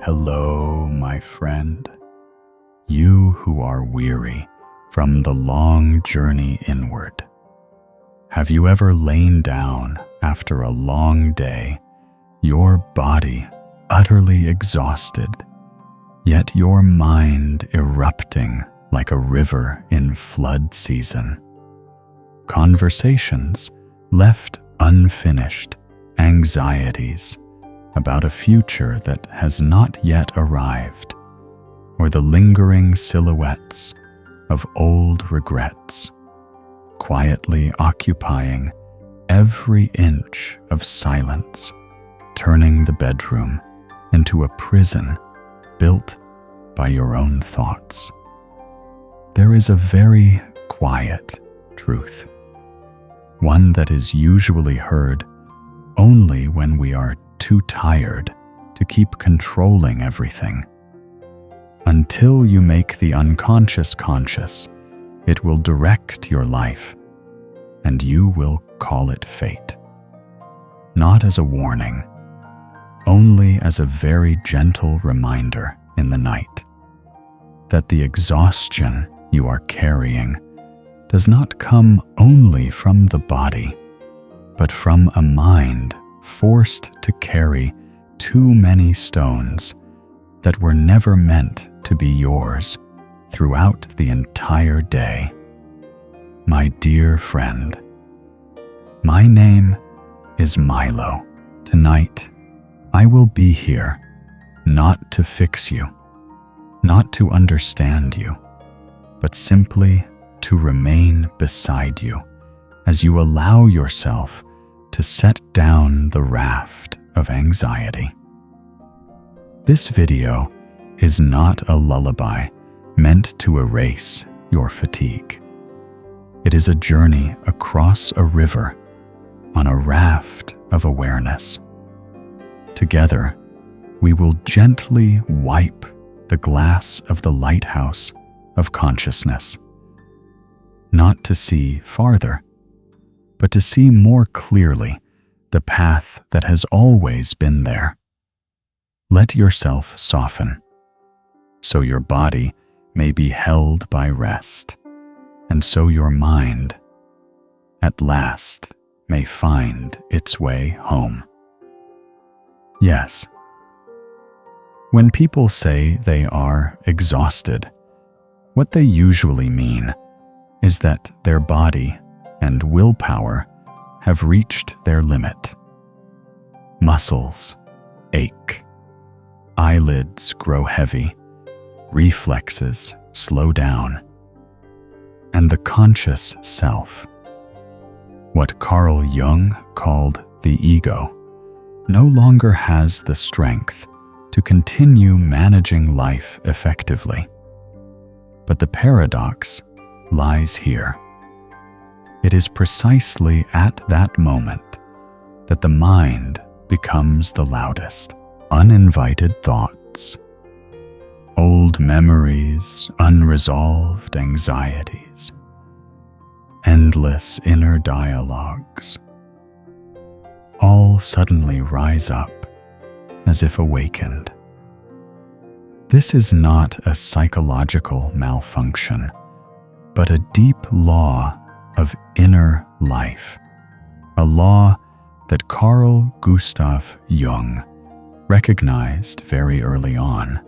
Hello, my friend. You who are weary from the long journey inward. Have you ever lain down after a long day, your body utterly exhausted, yet your mind erupting like a river in flood season? Conversations left unfinished, anxieties about a future that has not yet arrived, or the lingering silhouettes of old regrets, quietly occupying every inch of silence, turning the bedroom into a prison built by your own thoughts. There is a very quiet truth, one that is usually heard only when we are too tired to keep controlling everything. Until you make the unconscious conscious, it will direct your life, and you will call it fate. Not as a warning, only as a very gentle reminder in the night that the exhaustion you are carrying does not come only from the body, but from a mind forced to carry too many stones that were never meant to be yours throughout the entire day. My dear friend, my name is Milo. Tonight, I will be here not to fix you, not to understand you, but simply to remain beside you as you allow yourself to set down the raft of anxiety. This video is not a lullaby meant to erase your fatigue. It is a journey across a river on a raft of awareness. Together, we will gently wipe the glass of the lighthouse of consciousness, not to see farther, but to see more clearly the path that has always been there. Let yourself soften, so your body may be held by rest, and so your mind, at last, may find its way home. Yes, when people say they are exhausted, what they usually mean is that their body and willpower have reached their limit. Muscles ache, eyelids grow heavy, reflexes slow down, and the conscious self, what Carl Jung called the ego, no longer has the strength to continue managing life effectively. But the paradox lies here. It is precisely at that moment that the mind becomes the loudest. Uninvited thoughts, old memories, unresolved anxieties, endless inner dialogues, all suddenly rise up as if awakened. This is not a psychological malfunction, but a deep law of inner life, a law that Carl Gustav Jung recognized very early on.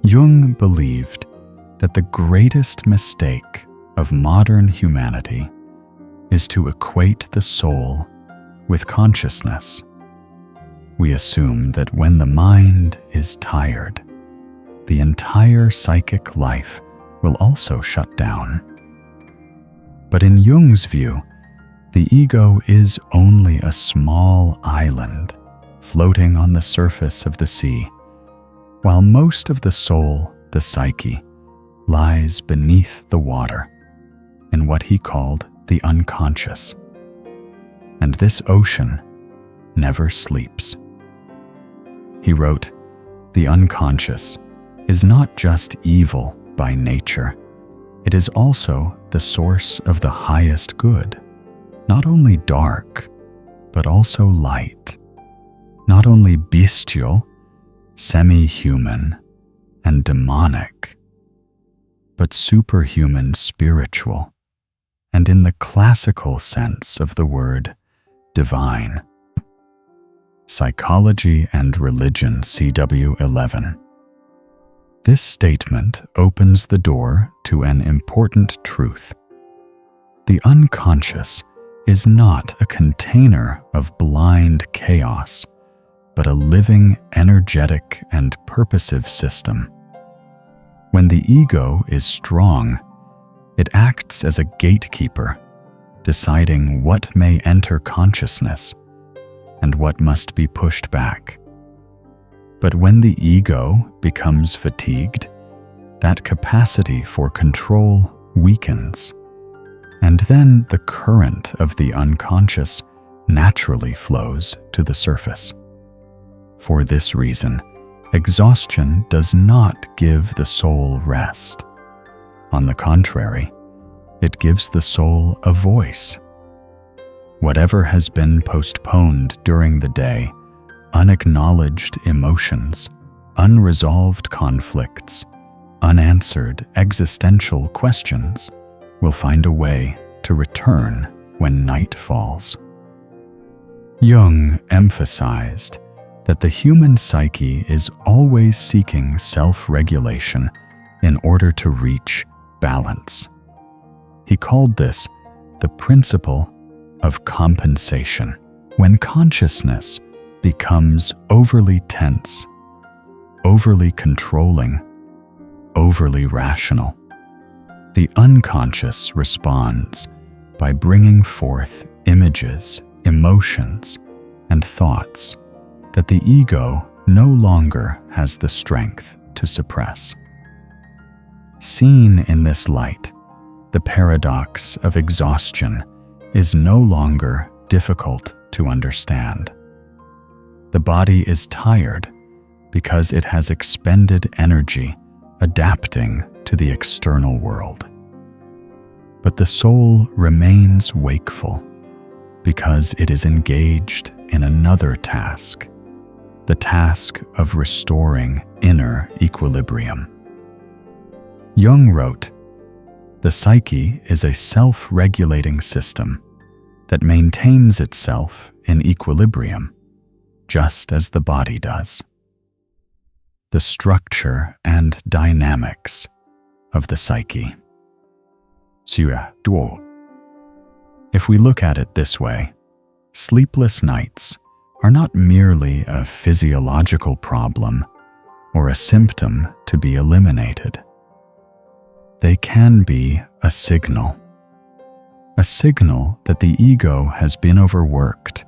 Jung believed that the greatest mistake of modern humanity is to equate the soul with consciousness. We assume that when the mind is tired, the entire psychic life will also shut down. But in Jung's view, the ego is only a small island floating on the surface of the sea, while most of the soul, the psyche, lies beneath the water in what he called the unconscious. And this ocean never sleeps. He wrote, "The unconscious is not just evil by nature, it is also the source of the highest good, not only dark, but also light, not only bestial, semi-human and demonic, but superhuman spiritual, and in the classical sense of the word, divine. Psychology and Religion, CW 11. This statement opens the door to an important truth. The unconscious is not a container of blind chaos, but a living, energetic, and purposive system. When the ego is strong, it acts as a gatekeeper, deciding what may enter consciousness and what must be pushed back. But when the ego becomes fatigued, that capacity for control weakens, and then the current of the unconscious naturally flows to the surface. For this reason, exhaustion does not give the soul rest. On the contrary, it gives the soul a voice. Whatever has been postponed during the day, unacknowledged emotions, unresolved conflicts, unanswered existential questions, will find a way to return when night falls. Jung emphasized that the human psyche is always seeking self-regulation in order to reach balance. He called this the principle of compensation. When consciousness becomes overly tense, overly controlling, overly rational, the unconscious responds by bringing forth images, emotions, and thoughts that the ego no longer has the strength to suppress. Seen in this light, the paradox of exhaustion is no longer difficult to understand. The body is tired because it has expended energy adapting to the external world. But the soul remains wakeful because it is engaged in another task, the task of restoring inner equilibrium. Jung wrote, "The psyche is a self-regulating system that maintains itself in equilibrium, just as the body does." The structure and dynamics of the psyche. If we look at it this way, sleepless nights are not merely a physiological problem or a symptom to be eliminated. They can be a signal that the ego has been overworked,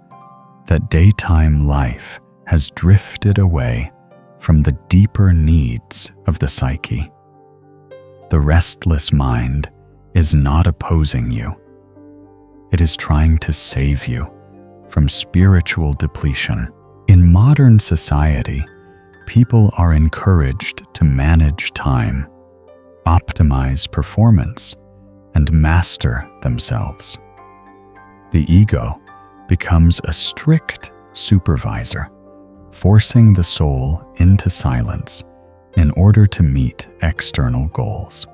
that daytime life has drifted away from the deeper needs of the psyche. The restless mind is not opposing you. It is trying to save you from spiritual depletion. In modern society, people are encouraged to manage time, optimize performance, and master themselves. The ego becomes a strict supervisor, forcing the soul into silence in order to meet external goals.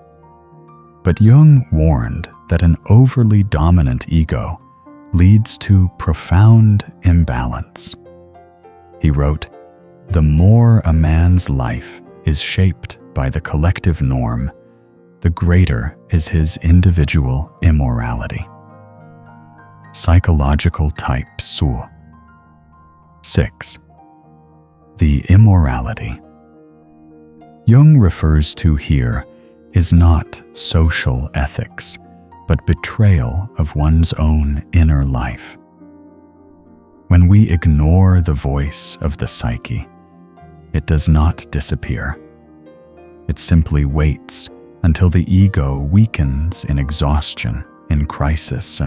But Jung warned that an overly dominant ego leads to profound imbalance. He wrote, "The more a man's life is shaped by the collective norm, the greater is his individual immorality." Psychological type 6. The immorality Jung refers to here is not social ethics, but betrayal of one's own inner life. When we ignore the voice of the psyche, it does not disappear. It simply waits until the ego weakens in exhaustion, in crisis,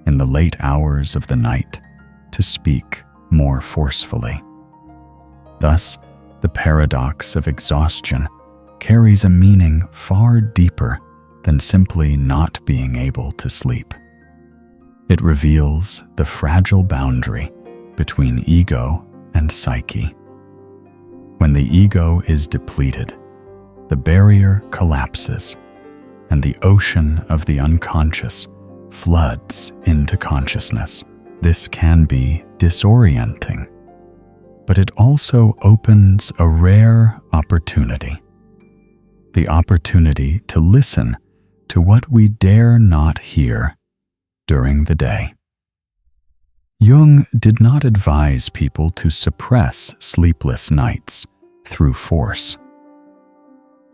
in the late hours of the night, to speak more forcefully. Thus, the paradox of exhaustion carries a meaning far deeper than simply not being able to sleep. It reveals the fragile boundary between ego and psyche. When the ego is depleted, the barrier collapses, and the ocean of the unconscious floods into consciousness. This can be disorienting, but it also opens a rare opportunity. The opportunity to listen to what we dare not hear during the day. Jung did not advise people to suppress sleepless nights through force.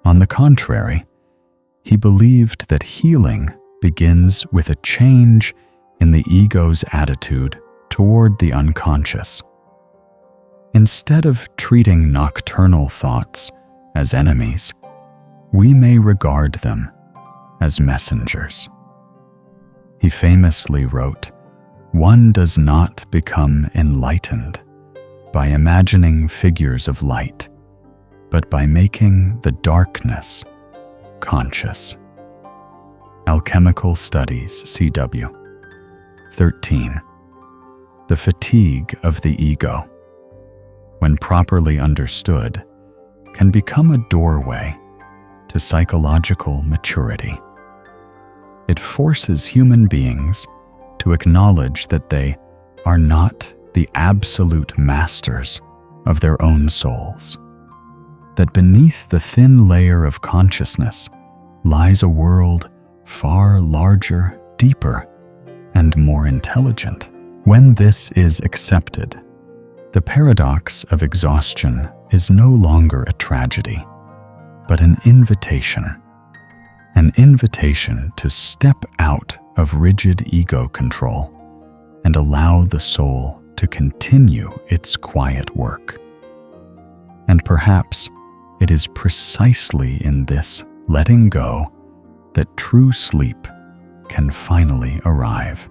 On the contrary, he believed that healing begins with a change in the ego's attitude toward the unconscious. Instead of treating nocturnal thoughts as enemies, we may regard them as messengers. He famously wrote, "One does not become enlightened by imagining figures of light, but by making the darkness conscious." Alchemical Studies, CW. 13. The fatigue of the ego, when properly understood, can become a doorway to psychological maturity. It forces human beings to acknowledge that they are not the absolute masters of their own souls, that beneath the thin layer of consciousness lies a world far larger, deeper, and more intelligent. When this is accepted, the paradox of exhaustion is no longer a tragedy, but an invitation to step out of rigid ego control and allow the soul to continue its quiet work. And perhaps it is precisely in this letting go that true sleep can finally arrive.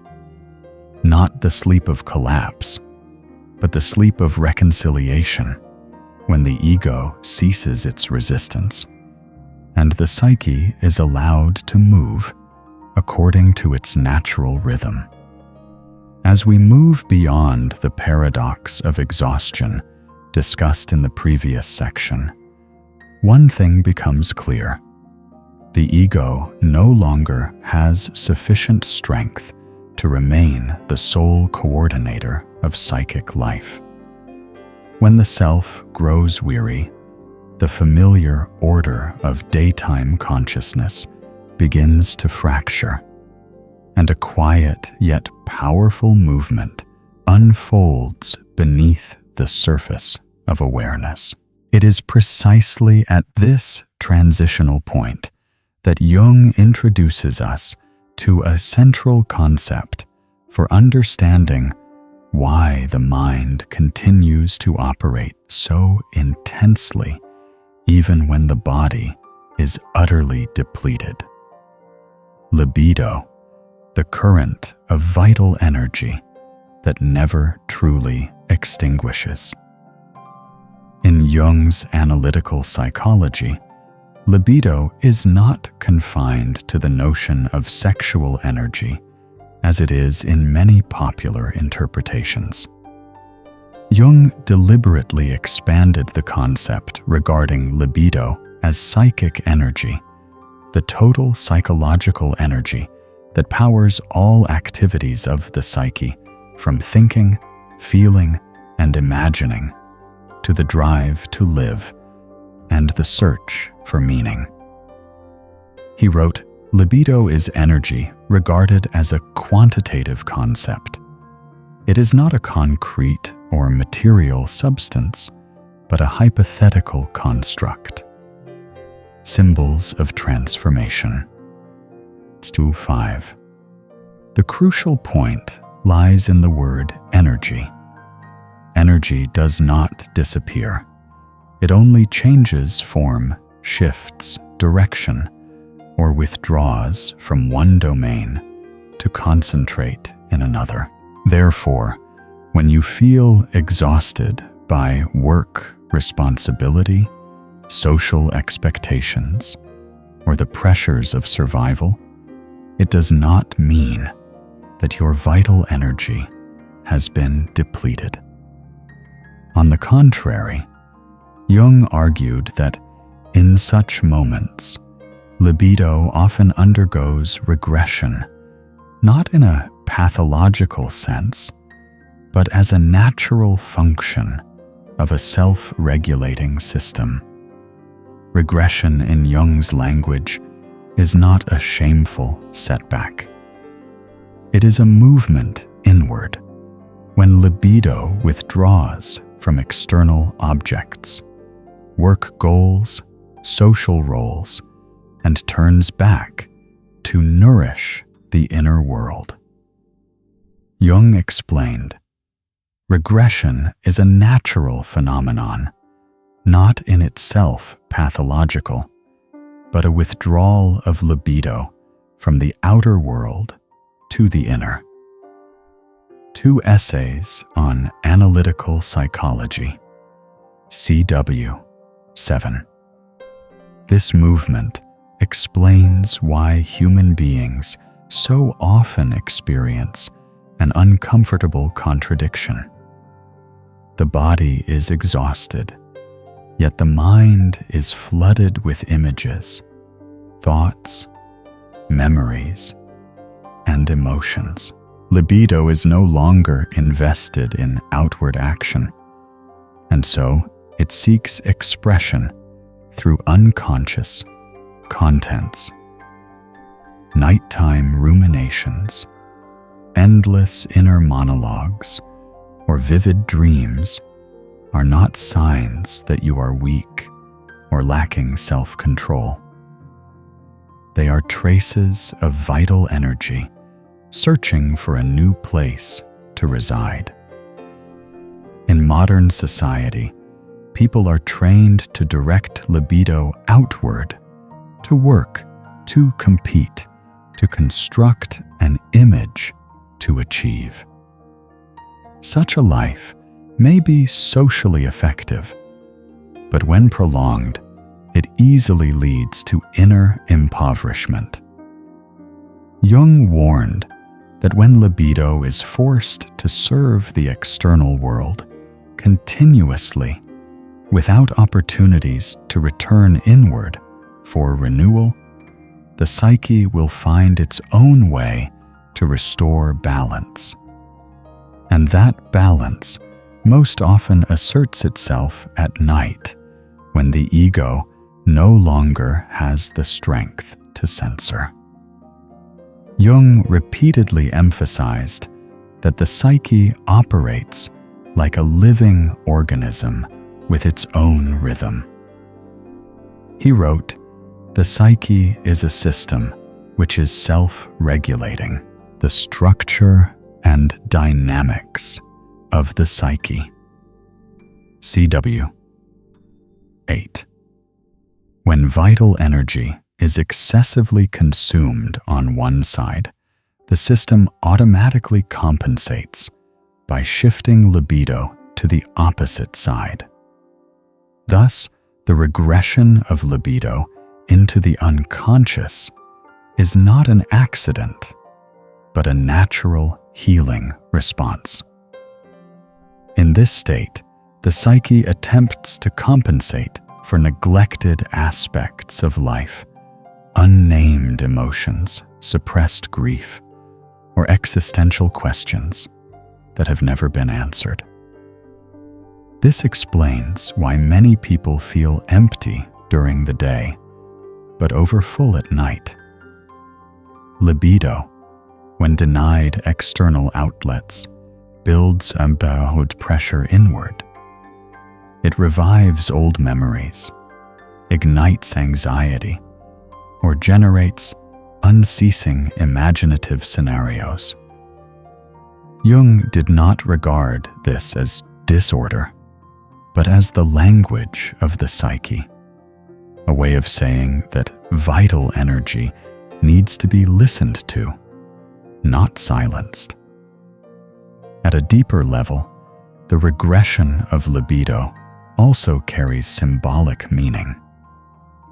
Not the sleep of collapse, but the sleep of reconciliation, when the ego ceases its resistance, and the psyche is allowed to move according to its natural rhythm. As we move beyond the paradox of exhaustion discussed in the previous section, one thing becomes clear. The ego no longer has sufficient strength to remain the sole coordinator of psychic life. When the self grows weary, the familiar order of daytime consciousness begins to fracture, and a quiet yet powerful movement unfolds beneath the surface of awareness. It is precisely at this transitional point that Jung introduces us to a central concept for understanding why the mind continues to operate so intensely even when the body is utterly depleted. Libido, the current of vital energy that never truly extinguishes. In Jung's analytical psychology, libido is not confined to the notion of sexual energy as it is in many popular interpretations. Jung deliberately expanded the concept regarding libido as psychic energy, the total psychological energy that powers all activities of the psyche, from thinking, feeling, and imagining, to the drive to live and the search for meaning. He wrote, "Libido is energy regarded as a quantitative concept. It is not a concrete or material substance, but a hypothetical construct. Symbols of transformation." 2.5. The crucial point lies in the word energy. Energy does not disappear. It only changes form, shifts direction, or withdraws from one domain to concentrate in another. Therefore, when you feel exhausted by work, responsibility, social expectations, or the pressures of survival, it does not mean that your vital energy has been depleted. On the contrary, Jung argued that in such moments, libido often undergoes regression, not in a pathological sense, but as a natural function of a self-regulating system. Regression in Jung's language is not a shameful setback. It is a movement inward when libido withdraws from external objects, work goals, social roles, and turns back to nourish the inner world. Jung explained, regression is a natural phenomenon, not in itself pathological, but a withdrawal of libido from the outer world to the inner. 2 essays on analytical psychology, CW 7. This movement explains why human beings so often experience an uncomfortable contradiction. The body is exhausted, yet the mind is flooded with images, thoughts, memories, and emotions. Libido is no longer invested in outward action, and so it seeks expression through unconscious contents. Nighttime ruminations, endless inner monologues, or vivid dreams are not signs that you are weak or lacking self-control. They are traces of vital energy searching for a new place to reside. In modern society, people are trained to direct libido outward, to work, to compete, to construct an image to achieve. Such a life may be socially effective, but when prolonged, it easily leads to inner impoverishment. Jung warned that when libido is forced to serve the external world continuously, without opportunities to return inward for renewal, the psyche will find its own way to restore balance. And that balance most often asserts itself at night, when the ego no longer has the strength to censor. Jung repeatedly emphasized that the psyche operates like a living organism with its own rhythm. He wrote, "The psyche is a system which is self-regulating. The structure and dynamics of the psyche." CW 8. When vital energy is excessively consumed on one side, the system automatically compensates by shifting libido to the opposite side. Thus, the regression of libido into the unconscious is not an accident, but a natural healing response. In this state, the psyche attempts to compensate for neglected aspects of life, unnamed emotions, suppressed grief, or existential questions that have never been answered. This explains why many people feel empty during the day, but overfull at night. Libido, when denied external outlets, builds a borrowed pressure inward. It revives old memories, ignites anxiety, or generates unceasing imaginative scenarios. Jung did not regard this as disorder, but as the language of the psyche, a way of saying that vital energy needs to be listened to, not silenced. At a deeper level, the regression of libido also carries symbolic meaning.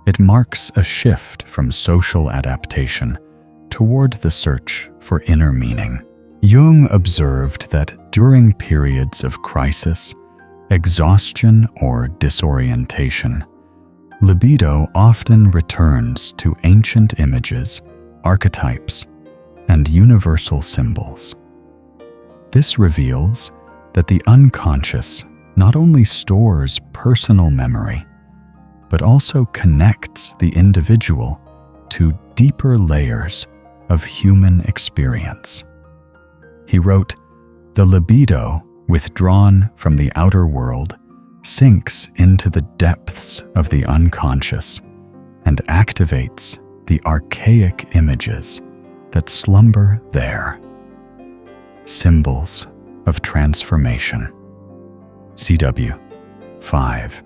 It marks a shift from social adaptation toward the search for inner meaning. Jung observed that during periods of crisis, exhaustion or disorientation, libido often returns to ancient images, archetypes, and universal symbols. This reveals that the unconscious not only stores personal memory, but also connects the individual to deeper layers of human experience. He wrote, "The libido, withdrawn from the outer world, sinks into the depths of the unconscious and activates the archaic images that slumber there." Symbols of transformation. CW 5.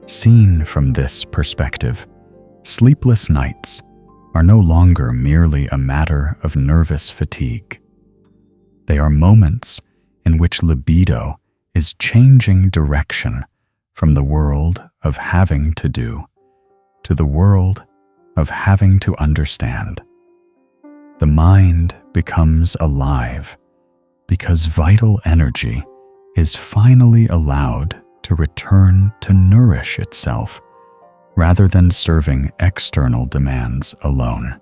Seen from this perspective, sleepless nights are no longer merely a matter of nervous fatigue. They are moments in which libido is changing direction from the world of having to do to the world of having to understand. The mind becomes alive because vital energy is finally allowed to return to nourish itself rather than serving external demands alone.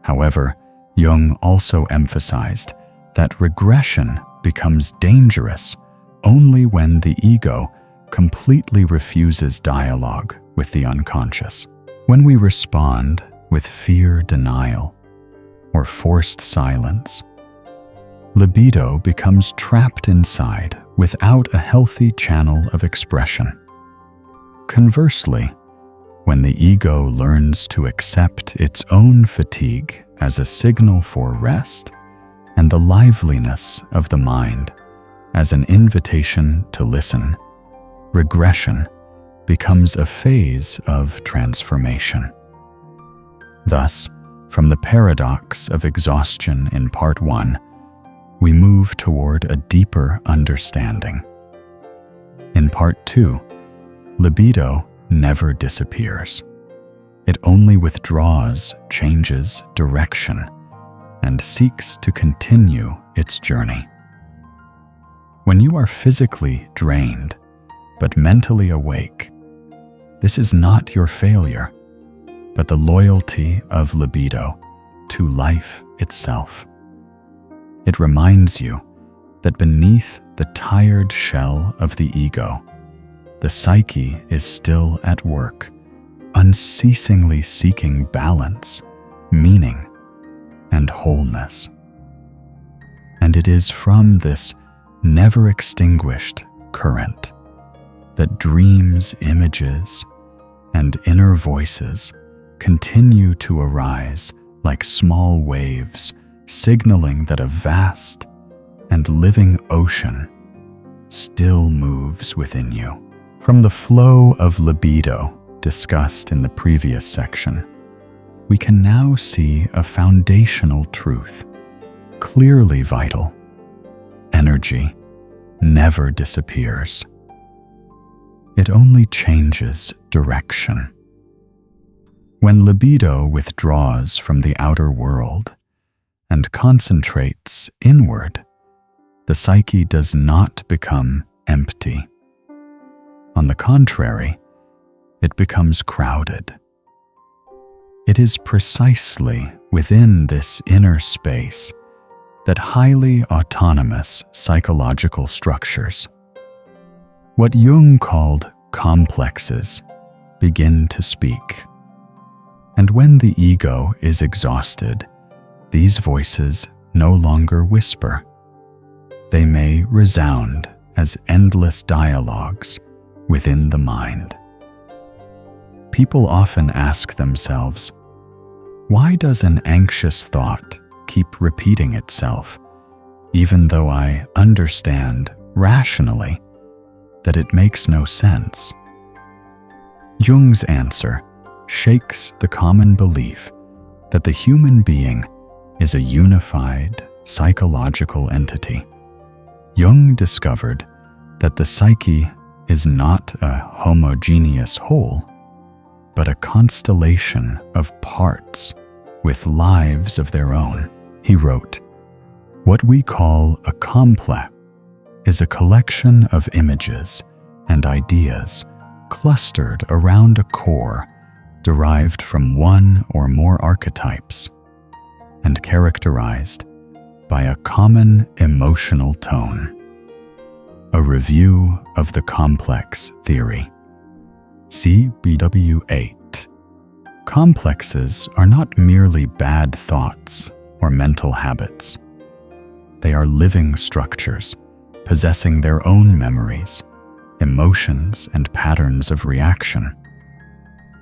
However, Jung also emphasized that regression becomes dangerous only when the ego completely refuses dialogue with the unconscious. When we respond with fear denial or forced silence, libido becomes trapped inside without a healthy channel of expression. Conversely, when the ego learns to accept its own fatigue as a signal for rest and the liveliness of the mind as an invitation to listen, regression becomes a phase of transformation. Thus, from the paradox of exhaustion in Part 1, we move toward a deeper understanding. In Part 2, libido never disappears. It only withdraws, changes direction, and seeks to continue its journey. When you are physically drained, but mentally awake, this is not your failure, but the loyalty of libido to life itself. It reminds you that beneath the tired shell of the ego, the psyche is still at work, unceasingly seeking balance, meaning, and wholeness. And it is from this never-extinguished current that dreams, images, and inner voices continue to arise like small waves, signaling that a vast and living ocean still moves within you. From the flow of libido discussed in the previous section, we can now see a foundational truth, clearly vital. Energy never disappears. It only changes direction. When libido withdraws from the outer world and concentrates inward, the psyche does not become empty. On the contrary, it becomes crowded. It is precisely within this inner space that highly autonomous psychological structures, what Jung called complexes, begin to speak. And when the ego is exhausted, these voices no longer whisper. They may resound as endless dialogues within the mind. People often ask themselves, why does an anxious thought keep repeating itself, even though I understand rationally that it makes no sense? Jung's answer shakes the common belief that the human being is a unified psychological entity. Jung discovered that the psyche is not a homogeneous whole, but a constellation of parts with lives of their own. He wrote, "What we call a complex is a collection of images and ideas clustered around a core derived from one or more archetypes and characterized by a common emotional tone. A review of the complex theory. See BW 8. Complexes are not merely bad thoughts or mental habits. They are living structures, possessing their own memories, emotions, and patterns of reaction.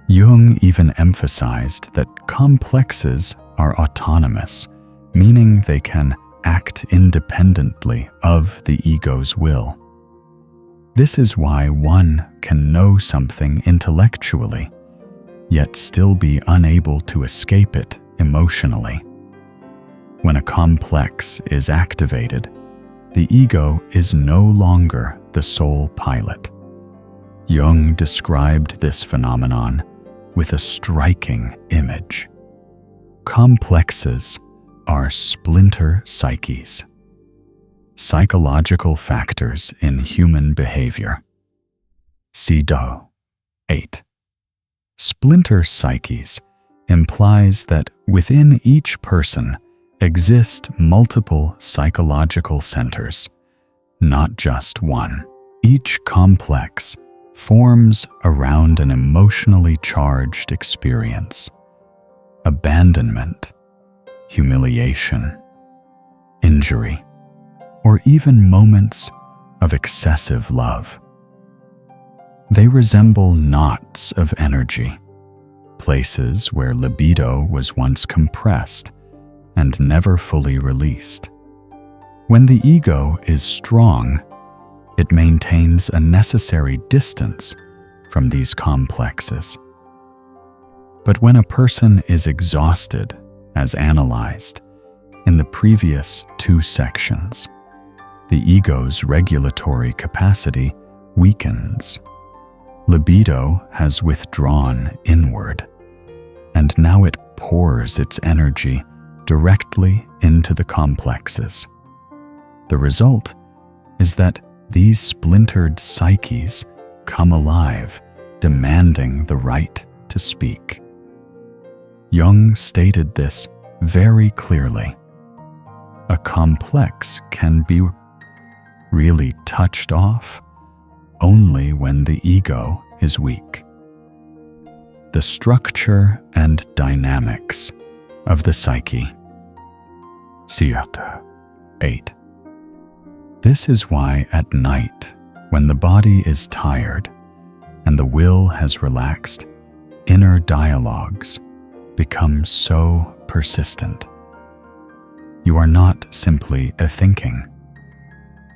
Jung even emphasized that complexes are autonomous, meaning they can act independently of the ego's will. This is why one can know something intellectually, yet still be unable to escape it emotionally. When a complex is activated, the ego is no longer the sole pilot. Jung described this phenomenon with a striking image. Complexes are splinter psyches, psychological factors in human behavior. Libido 8. Splinter psyches implies that within each person exist multiple psychological centers, not just one. Each complex forms around an emotionally charged experience: abandonment, humiliation, injury, or even moments of excessive love. They resemble knots of energy, places where libido was once compressed and never fully released. When the ego is strong, it maintains a necessary distance from these complexes. But when a person is exhausted, as analyzed in the previous 2 sections, the ego's regulatory capacity weakens. Libido has withdrawn inward, and now it pours its energy directly into the complexes. The result is that these splintered psyches come alive, demanding the right to speak. Jung stated this very clearly. A complex can be really touched off only when the ego is weak. The structure and dynamics of the psyche. Psyche 8. This is why at night, when the body is tired and the will has relaxed, inner dialogues become so persistent. You are not simply a thinking.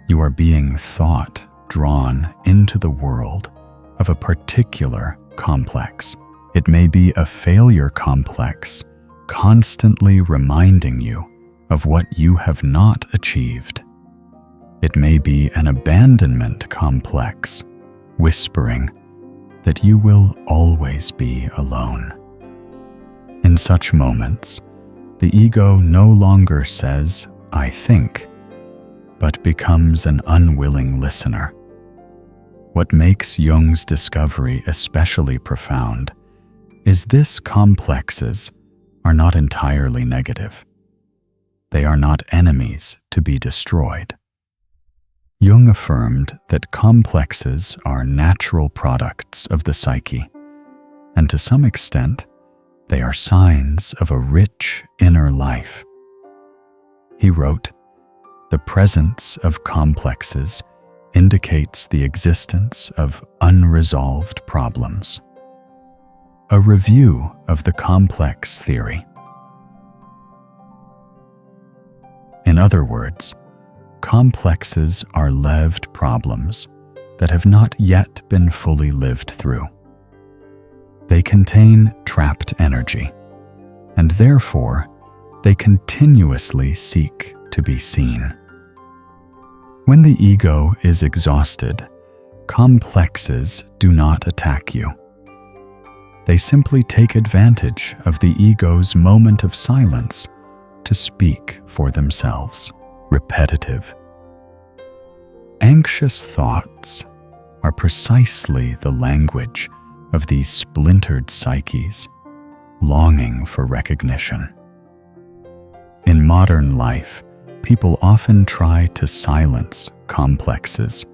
You are being thought drawn into the world of a particular complex. It may be a failure complex, constantly reminding you of what you have not achieved. It may be an abandonment complex, whispering that you will always be alone. In such moments, the ego no longer says, "I think," but becomes an unwilling listener. What makes Jung's discovery especially profound is this: complexes are not entirely negative. They are not enemies to be destroyed. Jung affirmed that complexes are natural products of the psyche, and to some extent, they are signs of a rich inner life. He wrote, "The presence of complexes indicates the existence of unresolved problems." A review of the complex theory. In other words, complexes are lived problems that have not yet been fully lived through. They contain trapped energy, and therefore they continuously seek to be seen. When the ego is exhausted, complexes do not attack you. They simply take advantage of the ego's moment of silence to speak for themselves. Repetitive. anxious thoughts are precisely the language of these splintered psyches, longing for recognition. In modern life, people often try to silence complexes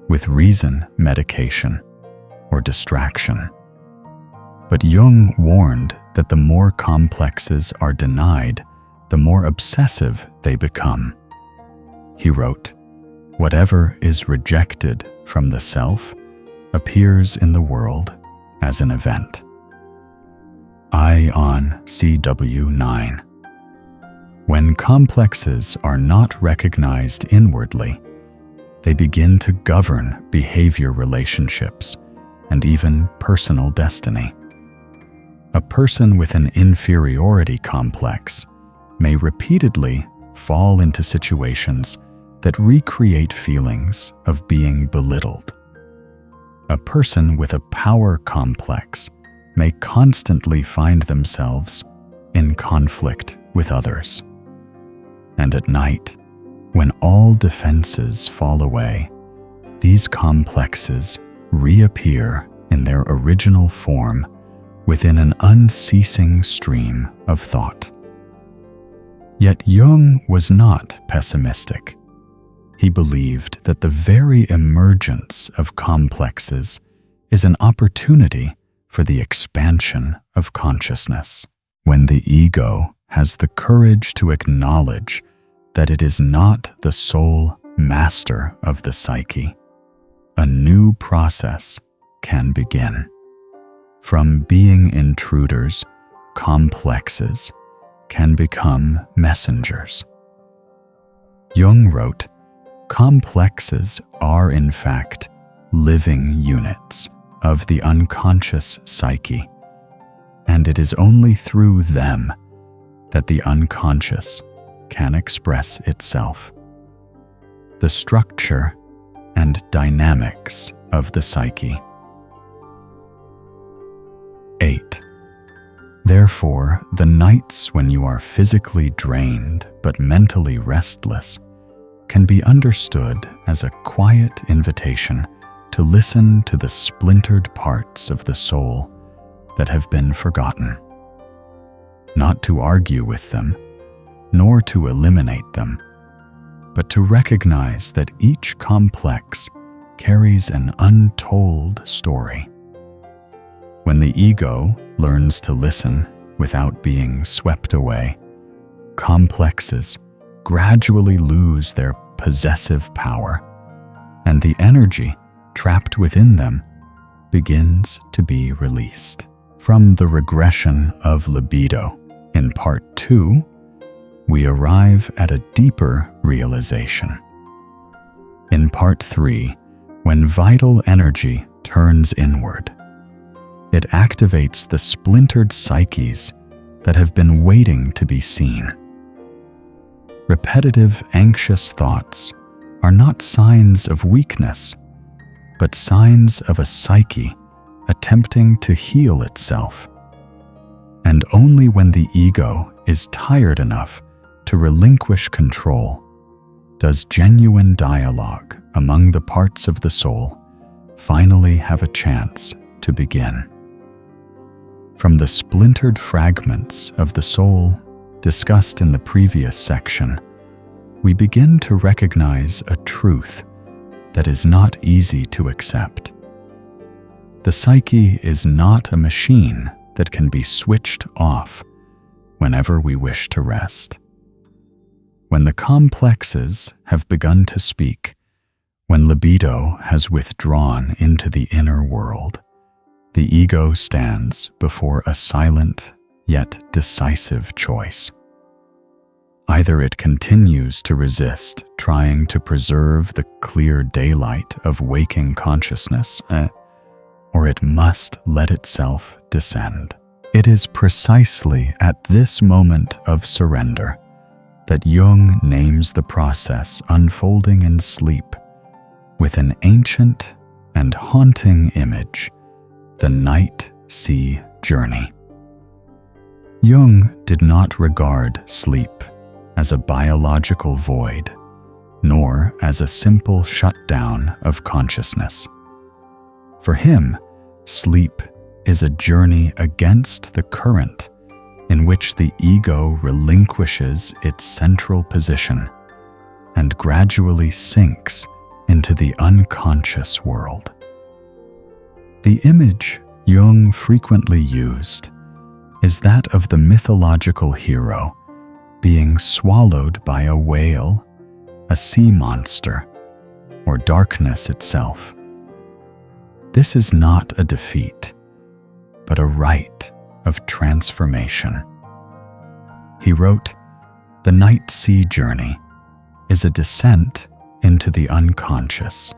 with reason, medication, or distraction. But Jung warned that the more complexes are denied, the more obsessive they become. He wrote, "Whatever is rejected from the self appears in the world as an event." I on CW 9. When complexes are not recognized inwardly, they begin to govern behavior, relationships, and even personal destiny. A person with an inferiority complex may repeatedly fall into situations that recreate feelings of being belittled. A person with a power complex may constantly find themselves in conflict with others. And at night, when all defenses fall away, these complexes reappear in their original form within an unceasing stream of thought. Yet Jung was not pessimistic. He believed that the very emergence of complexes is an opportunity for the expansion of consciousness. When the ego has the courage to acknowledge that it is not the sole master of the psyche, a new process can begin. From being intruders, complexes can become messengers. Jung wrote, "Complexes are in fact living units of the unconscious psyche, and it is only through them that the unconscious can express itself. The structure and dynamics of the psyche." 8. Therefore, the nights when you are physically drained but mentally restless can be understood as a quiet invitation to listen to the splintered parts of the soul that have been forgotten. Not to argue with them, nor to eliminate them, but to recognize that each complex carries an untold story. When the ego learns to listen without being swept away, complexes gradually lose their possessive power, and the energy trapped within them begins to be released. From the regression of libido in Part 2, we arrive at a deeper realization. In Part 3, when vital energy turns inward, it activates the splintered psyches that have been waiting to be seen. Repetitive, anxious thoughts are not signs of weakness, but signs of a psyche attempting to heal itself. And only when the ego is tired enough to relinquish control does genuine dialogue among the parts of the soul finally have a chance to begin. From the splintered fragments of the soul discussed in the previous section, we begin to recognize a truth that is not easy to accept. The psyche is not a machine that can be switched off whenever we wish to rest. When the complexes have begun to speak, when libido has withdrawn into the inner world, the ego stands before a silent yet decisive choice. Either it continues to resist, trying to preserve the clear daylight of waking consciousness, or it must let itself descend. It is precisely at this moment of surrender that Jung names the process unfolding in sleep with an ancient and haunting image, the night sea journey. Jung did not regard sleep as a biological void, nor as a simple shutdown of consciousness. For him, sleep is a journey against the current in which the ego relinquishes its central position and gradually sinks into the unconscious world. The image Jung frequently used is that of the mythological hero being swallowed by a whale, a sea monster, or darkness itself. This is not a defeat, but a rite of transformation. He wrote, "The night sea journey is a descent into the unconscious,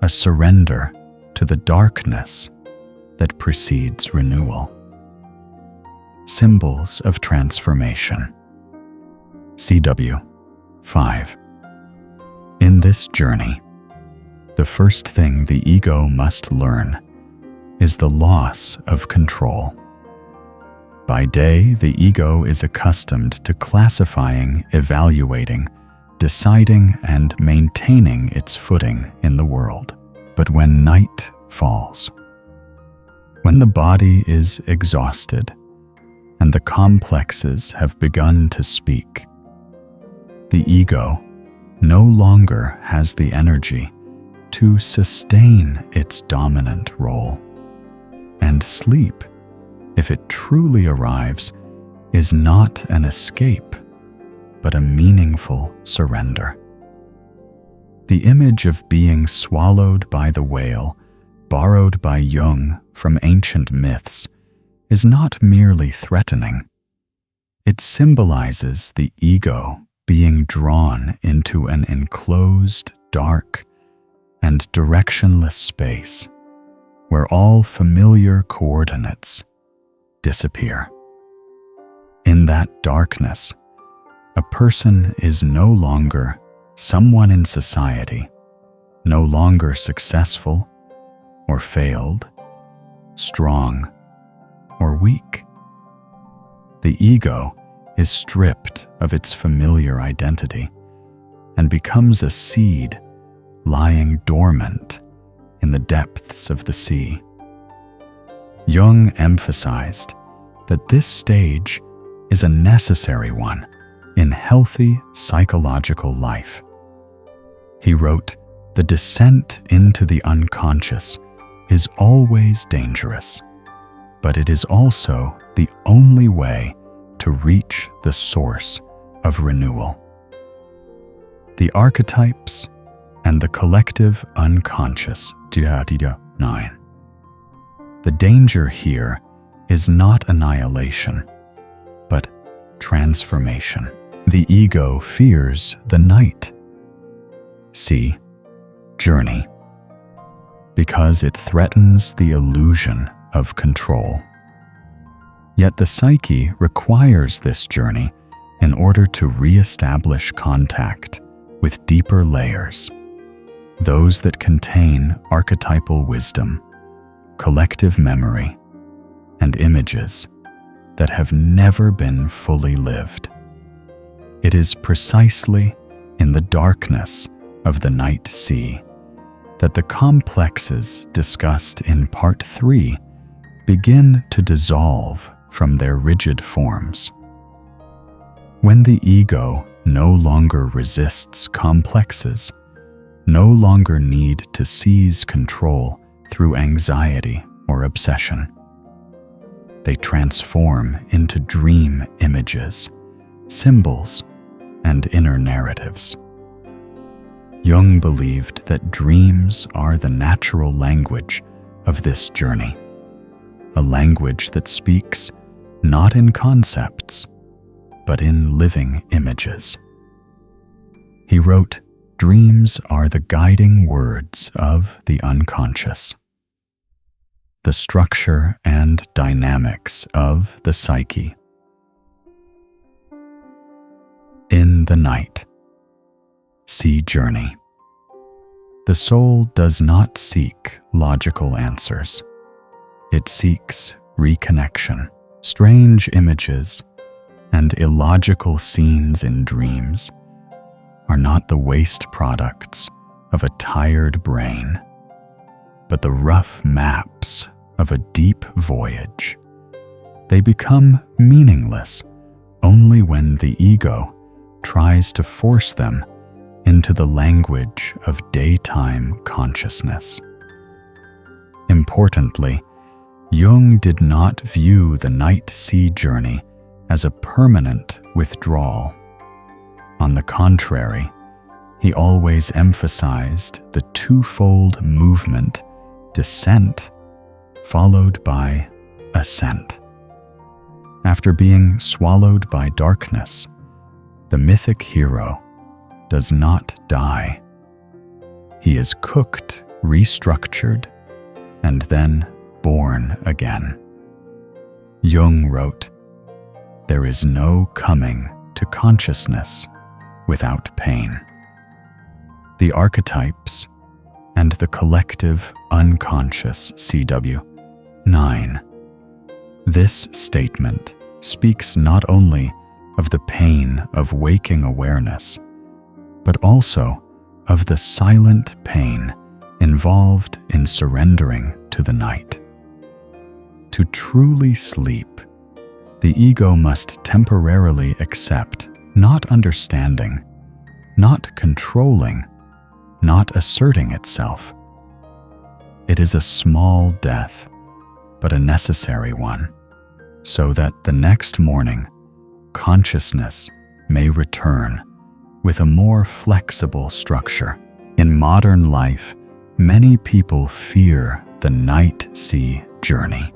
a surrender to the darkness that precedes renewal." Symbols of transformation. CW 5. In this journey, the first thing the ego must learn is the loss of control. By day, the ego is accustomed to classifying, evaluating, deciding, and maintaining its footing in the world. But when night falls, when the body is exhausted and the complexes have begun to speak, the ego no longer has the energy to sustain its dominant role. And sleep, if it truly arrives, is not an escape, but a meaningful surrender. The image of being swallowed by the whale, borrowed by Jung from ancient myths, is not merely threatening. It symbolizes the ego being drawn into an enclosed, dark, and directionless space where all familiar coordinates disappear. In that darkness, a person is no longer someone in society, no longer successful or failed, strong or weak. The ego is stripped of its familiar identity and becomes a seed lying dormant in the depths of the sea. Jung emphasized that this stage is a necessary one in healthy psychological life. He wrote, "The descent into the unconscious is always dangerous, but it is also the only way to reach the source of renewal." The archetypes and the collective unconscious. 9. The danger here is not annihilation, but transformation. The ego fears the night. C. Journey, because it threatens the illusion of control. Yet the psyche requires this journey in order to re-establish contact with deeper layers, those that contain archetypal wisdom, collective memory, and images that have never been fully lived. It is precisely in the darkness of the night sea that the complexes discussed in Part 3 begin to dissolve from their rigid forms. When the ego no longer resists complexes, no longer need to seize control through anxiety or obsession, they transform into dream images, symbols, and inner narratives. Jung believed that dreams are the natural language of this journey, a language that speaks not in concepts, but in living images. He wrote, "Dreams are the guiding words of the unconscious, the structure and dynamics of the psyche." In the night. Sea journey. The soul does not seek logical answers. It seeks reconnection. Strange images and illogical scenes in dreams are not the waste products of a tired brain, but the rough maps of a deep voyage. They become meaningless only when the ego tries to force them into the language of daytime consciousness. Importantly, Jung did not view the night sea journey as a permanent withdrawal. On the contrary, he always emphasized the twofold movement, descent followed by ascent. After being swallowed by darkness, the mythic hero does not die. He is cooked, restructured, and then born again. Jung wrote, "There is no coming to consciousness without pain." The archetypes and the collective unconscious CW 9. This statement speaks not only of the pain of waking awareness, but also of the silent pain involved in surrendering to the night. To truly sleep, the ego must temporarily accept not understanding, not controlling, not asserting itself. It is a small death, but a necessary one, so that the next morning, consciousness may return with a more flexible structure. In modern life, many people fear the night sea journey.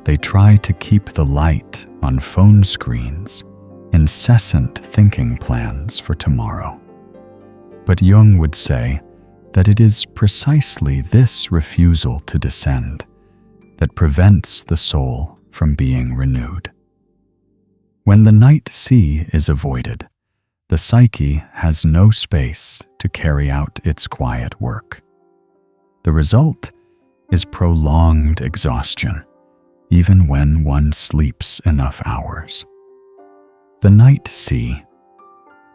They try to keep the light on phone screens, incessant thinking plans for tomorrow. But Jung would say that it is precisely this refusal to descend that prevents the soul from being renewed. When the night sea is avoided, the psyche has no space to carry out its quiet work. The result is prolonged exhaustion, even when one sleeps enough hours. The night sea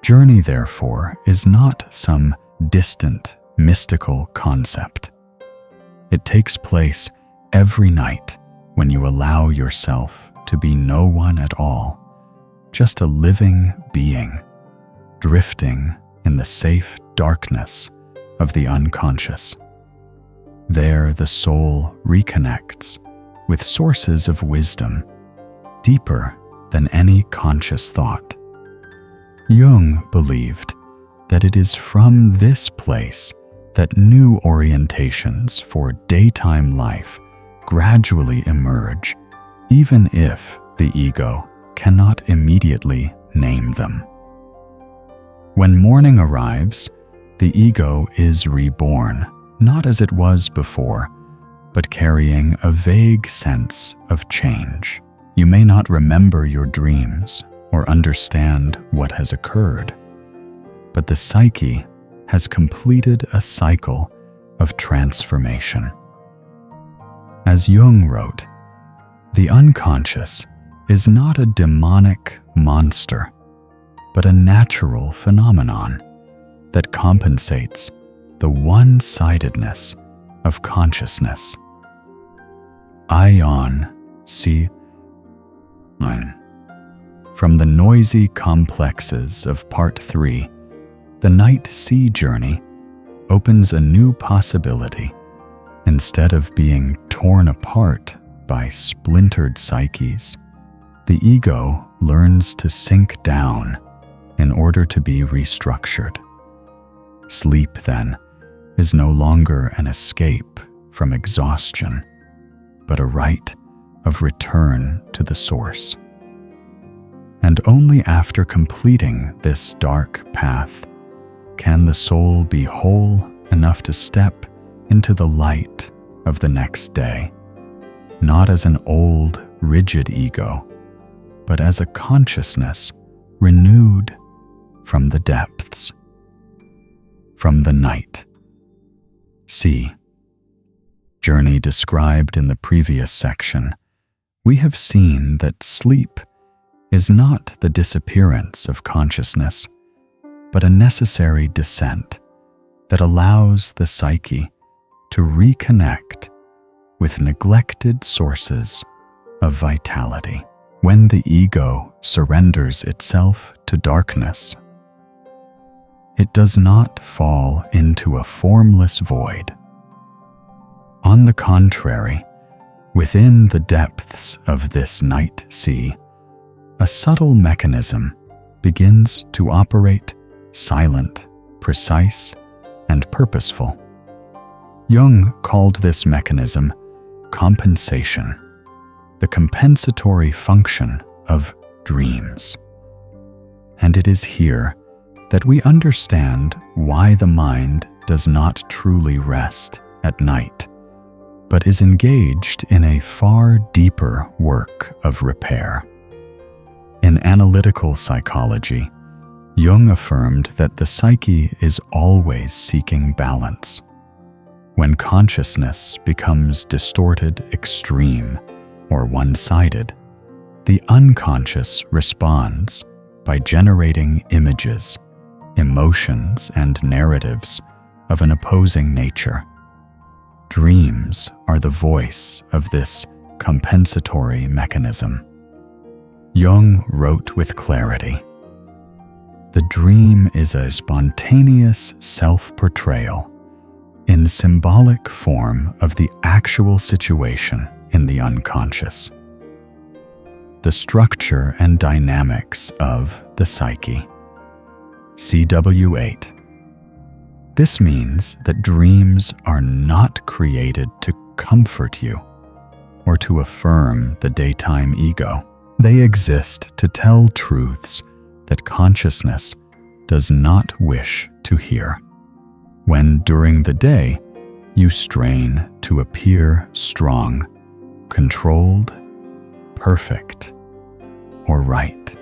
journey, therefore, is not some distant, mystical concept. It takes place every night when you allow yourself to be no one at all, just a living being, drifting in the safe darkness of the unconscious. There, the soul reconnects with sources of wisdom deeper than any conscious thought. Jung believed that it is from this place that new orientations for daytime life gradually emerge, even if the ego cannot immediately name them. When morning arrives, the ego is reborn, not as it was before, but carrying a vague sense of change. You may not remember your dreams or understand what has occurred, but the psyche has completed a cycle of transformation. As Jung wrote, the unconscious is not a demonic monster, but a natural phenomenon that compensates the one-sidedness of consciousness. Ion C. 9. From the noisy complexes of Part 3, the night sea journey opens a new possibility. Instead of being torn apart by splintered psyches, the ego learns to sink down in order to be restructured. Sleep, then, is no longer an escape from exhaustion, but a rite of return to the source. And only after completing this dark path can the soul be whole enough to step into the light of the next day, not as an old, rigid ego, but as a consciousness renewed from the depths, from the night. C. Journey described in the previous section, we have seen that sleep is not the disappearance of consciousness, but a necessary descent that allows the psyche to reconnect with neglected sources of vitality. When the ego surrenders itself to darkness, it does not fall into a formless void. On the contrary, within the depths of this night sea, a subtle mechanism begins to operate, silent, precise, and purposeful. Jung called this mechanism compensation, the compensatory function of dreams. And it is here that we understand why the mind does not truly rest at night, but is engaged in a far deeper work of repair. In analytical psychology, Jung affirmed that the psyche is always seeking balance. When consciousness becomes distorted, extreme, or one-sided, the unconscious responds by generating images, emotions, and narratives of an opposing nature. Dreams are the voice of this compensatory mechanism. Jung wrote with clarity, "The dream is a spontaneous self-portrayal in symbolic form of the actual situation in the unconscious. The structure and dynamics of the psyche." CW8. This means that dreams are not created to comfort you or to affirm the daytime ego. They exist to tell truths that consciousness does not wish to hear. When during the day you strain to appear strong, controlled, perfect, or right,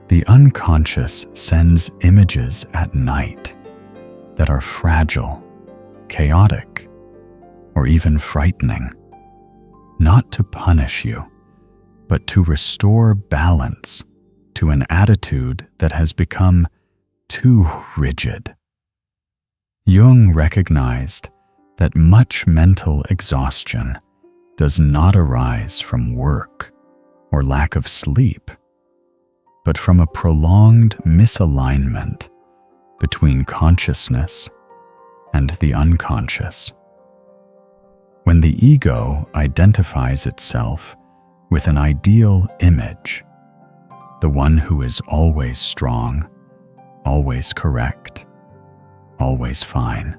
the unconscious sends images at night that are fragile, chaotic, or even frightening, not to punish you, but to restore balance to an attitude that has become too rigid. Jung recognized that much mental exhaustion does not arise from work or lack of sleep, but from a prolonged misalignment between consciousness and the unconscious. When the ego identifies itself with an ideal image, the one who is always strong, always correct, always fine,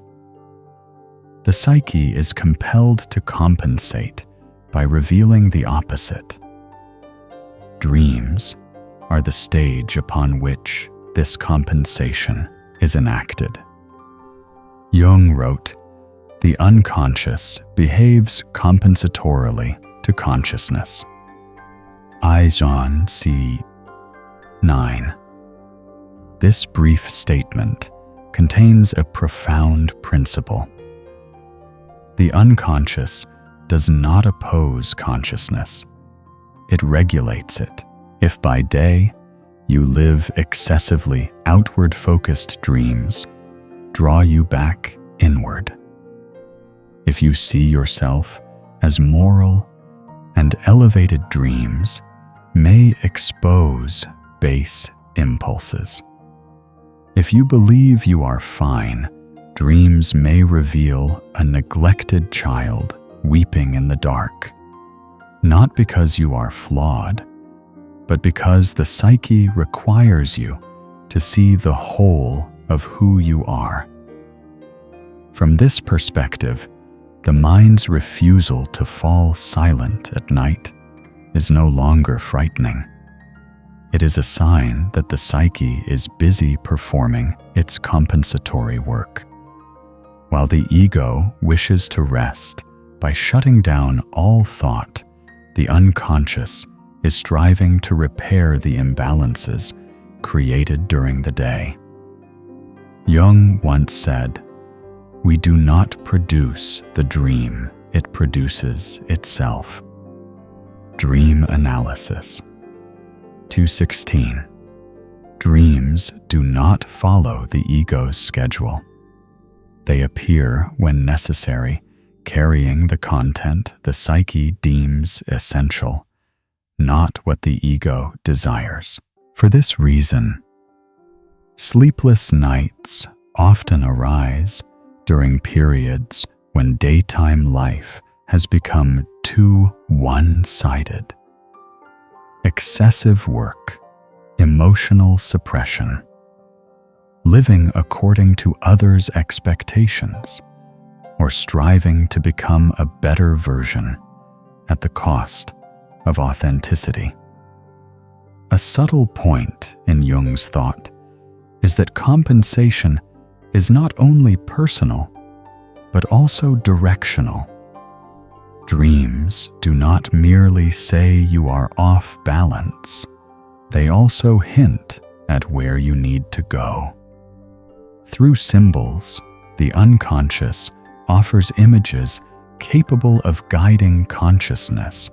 the psyche is compelled to compensate by revealing the opposite. Dreams are the stage upon which this compensation is enacted. Jung wrote, "The unconscious behaves compensatorily to consciousness." John C. 9. This brief statement contains a profound principle. The unconscious does not oppose consciousness. It regulates it. If by day you live excessively outward-focused dreams, draw you back inward. If you see yourself as moral and elevated dreams may expose base impulses. If you believe you are fine, dreams may reveal a neglected child weeping in the dark, not because you are flawed, but because the psyche requires you to see the whole of who you are. From this perspective, the mind's refusal to fall silent at night is no longer frightening. It is a sign that the psyche is busy performing its compensatory work. While the ego wishes to rest by shutting down all thought, the unconscious is striving to repair the imbalances created during the day. Jung once said, "We do not produce the dream, it produces itself." Dream Analysis 216. Dreams do not follow the ego's schedule. They appear when necessary, carrying the content the psyche deems essential, not what the ego desires. For this reason, sleepless nights often arise during periods when daytime life has become too one-sided. Excessive work, emotional suppression, living according to others' expectations, or striving to become a better version at the cost of authenticity. A subtle point in Jung's thought is that compensation is not only personal, but also directional. Dreams do not merely say you are off balance, they also hint at where you need to go. Through symbols, the unconscious offers images capable of guiding consciousness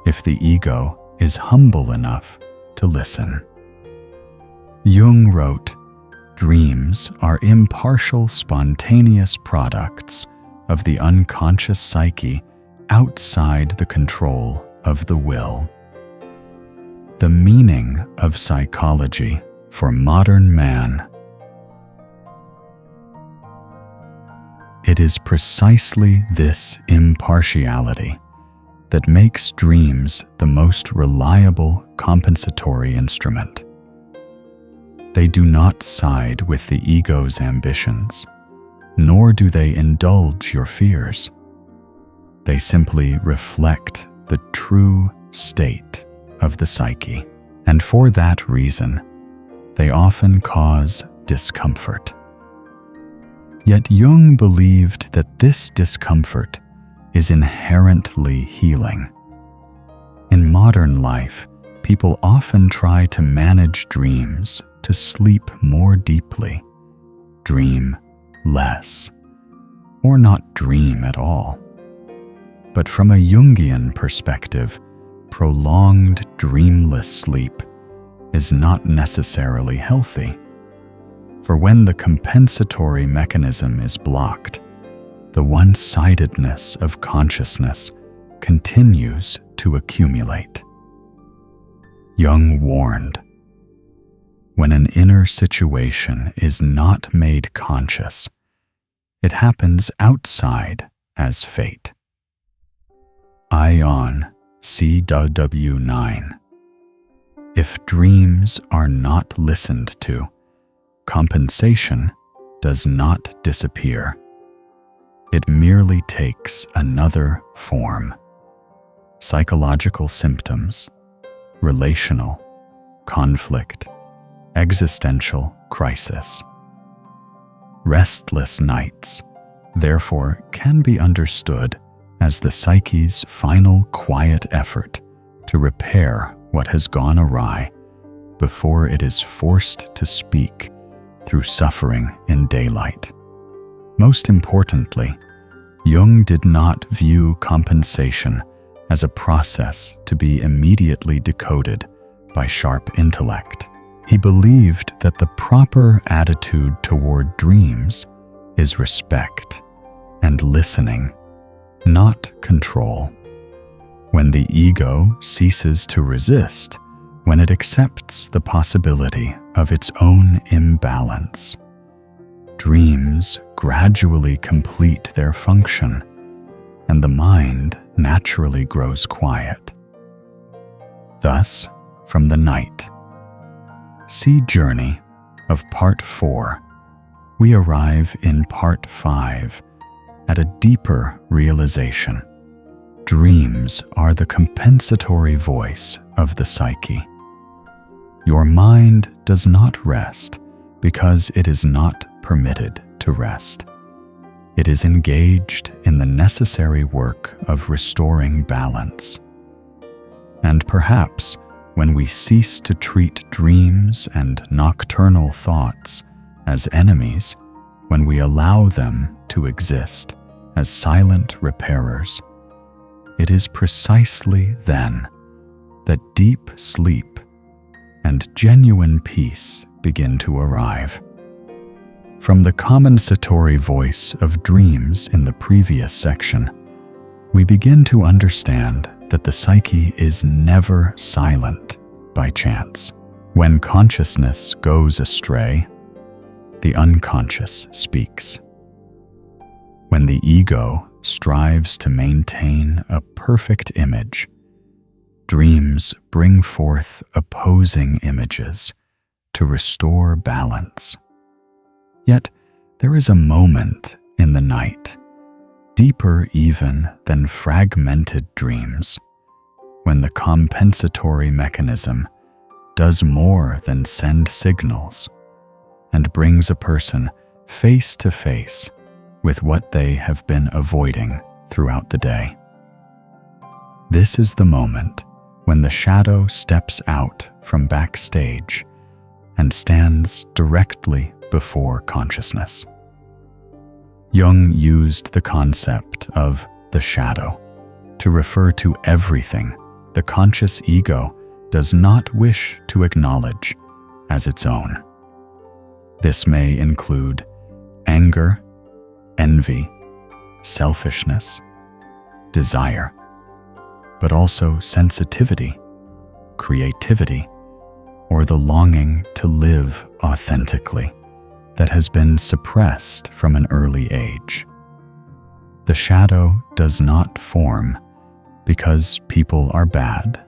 if the ego is humble enough to listen. Jung wrote, "Dreams are impartial, spontaneous products of the unconscious psyche outside the control of the will." The meaning of psychology for modern man. It is precisely this impartiality that makes dreams the most reliable compensatory instrument. They do not side with the ego's ambitions, nor do they indulge your fears. They simply reflect the true state of the psyche, and for that reason, they often cause discomfort. Yet Jung believed that this discomfort is inherently healing. In modern life, people often try to manage dreams to sleep more deeply, dream less, or not dream at all. But from a Jungian perspective, prolonged dreamless sleep is not necessarily healthy. For when the compensatory mechanism is blocked, the one-sidedness of consciousness continues to accumulate. Jung warned, when an inner situation is not made conscious, it happens outside as fate. Ion CW9. If dreams are not listened to, compensation does not disappear. It merely takes another form. Psychological symptoms, relational, conflict, existential crisis. Restless nights, therefore, can be understood as the psyche's final quiet effort to repair what has gone awry before it is forced to speak through suffering in daylight. Most importantly, Jung did not view compensation as a process to be immediately decoded by sharp intellect. He believed that the proper attitude toward dreams is respect and listening, not control. When the ego ceases to resist, when it accepts the possibility of its own imbalance, dreams gradually complete their function, and the mind naturally grows quiet. Thus, from the night, see Journey of Part 4, we arrive in Part 5 at a deeper realization. Dreams are the compensatory voice of the psyche. Your mind does not rest because it is not permitted to rest. It is engaged in the necessary work of restoring balance. And perhaps when we cease to treat dreams and nocturnal thoughts as enemies, when we allow them to exist as silent repairers, it is precisely then that deep sleep and genuine peace begin to arrive. From the compensatory voice of dreams in the previous section, we begin to understand that the psyche is never silent by chance. When consciousness goes astray, the unconscious speaks. When the ego strives to maintain a perfect image, dreams bring forth opposing images to restore balance. Yet there is a moment in the night, deeper even than fragmented dreams, when the compensatory mechanism does more than send signals and brings a person face to face with what they have been avoiding throughout the day. This is the moment when the shadow steps out from backstage and stands directly before consciousness. Jung used the concept of the shadow to refer to everything the conscious ego does not wish to acknowledge as its own. This may include anger, envy, selfishness, desire, but also sensitivity, creativity, or the longing to live authentically that has been suppressed from an early age. The shadow does not form because people are bad,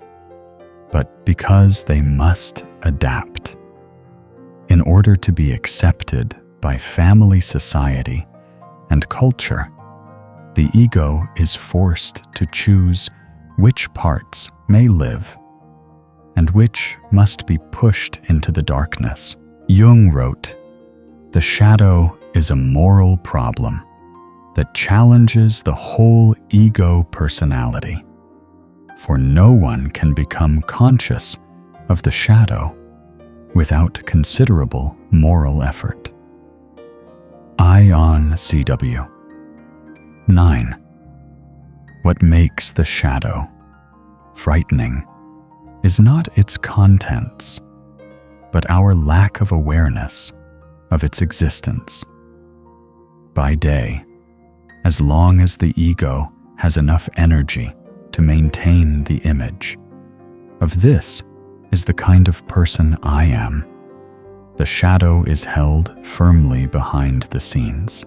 but because they must adapt. In order to be accepted by family society and culture, the ego is forced to choose which parts may live and which must be pushed into the darkness. Jung wrote, "The shadow is a moral problem that challenges the whole ego personality, for no one can become conscious of the shadow without considerable moral effort." Ion CW 9. What makes the shadow frightening is not its contents, but our lack of awareness of its existence. By day, as long as the ego has enough energy to maintain the image of "this is the kind of person I am," the shadow is held firmly behind the scenes.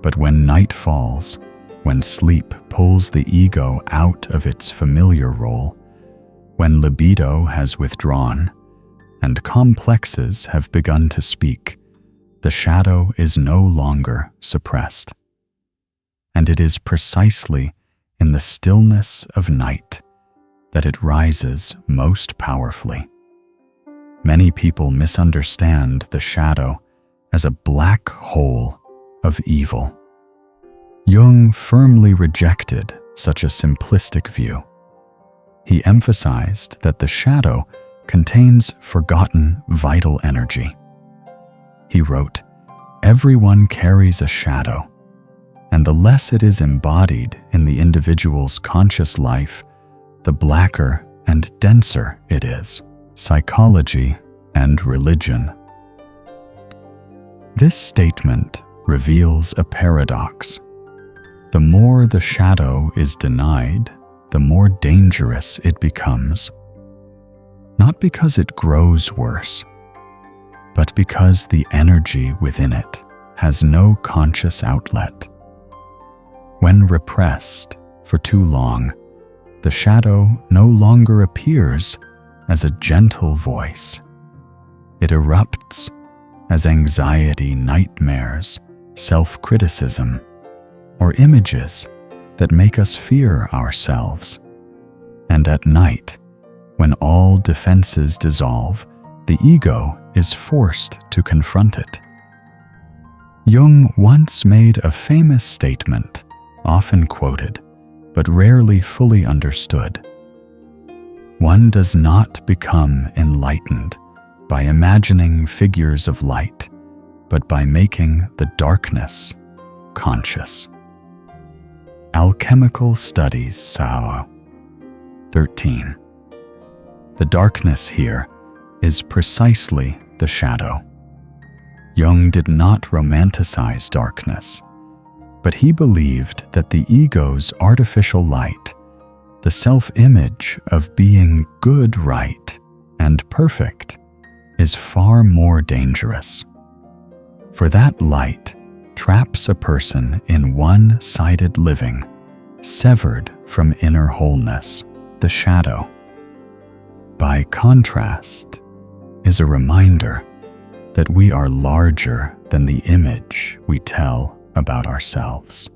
But when night falls, when sleep pulls the ego out of its familiar role, when libido has withdrawn and complexes have begun to speak, the shadow is no longer suppressed. And it is precisely in the stillness of night that it rises most powerfully. Many people misunderstand the shadow as a black hole of evil. Jung firmly rejected such a simplistic view. He emphasized that the shadow contains forgotten vital energy. He wrote, "Everyone carries a shadow, and the less it is embodied in the individual's conscious life, the blacker and denser it is." Psychology and religion. This statement reveals a paradox. The more the shadow is denied, the more dangerous it becomes. Not because it grows worse, but because the energy within it has no conscious outlet. When repressed for too long, the shadow no longer appears as a gentle voice. It erupts as anxiety, nightmares, self-criticism, or images that make us fear ourselves. And at night, when all defenses dissolve, the ego is forced to confront it. Jung once made a famous statement, often quoted, but rarely fully understood. One does not become enlightened by imagining figures of light, but by making the darkness conscious. Alchemical Studies, Sao 13. The darkness here is precisely the shadow. Jung did not romanticize darkness, but he believed that the ego's artificial light, the self-image of being good, right, and perfect, is far more dangerous. For that light traps a person in one-sided living, severed from inner wholeness, the shadow. By contrast, is a reminder that we are larger than the image we tell about ourselves.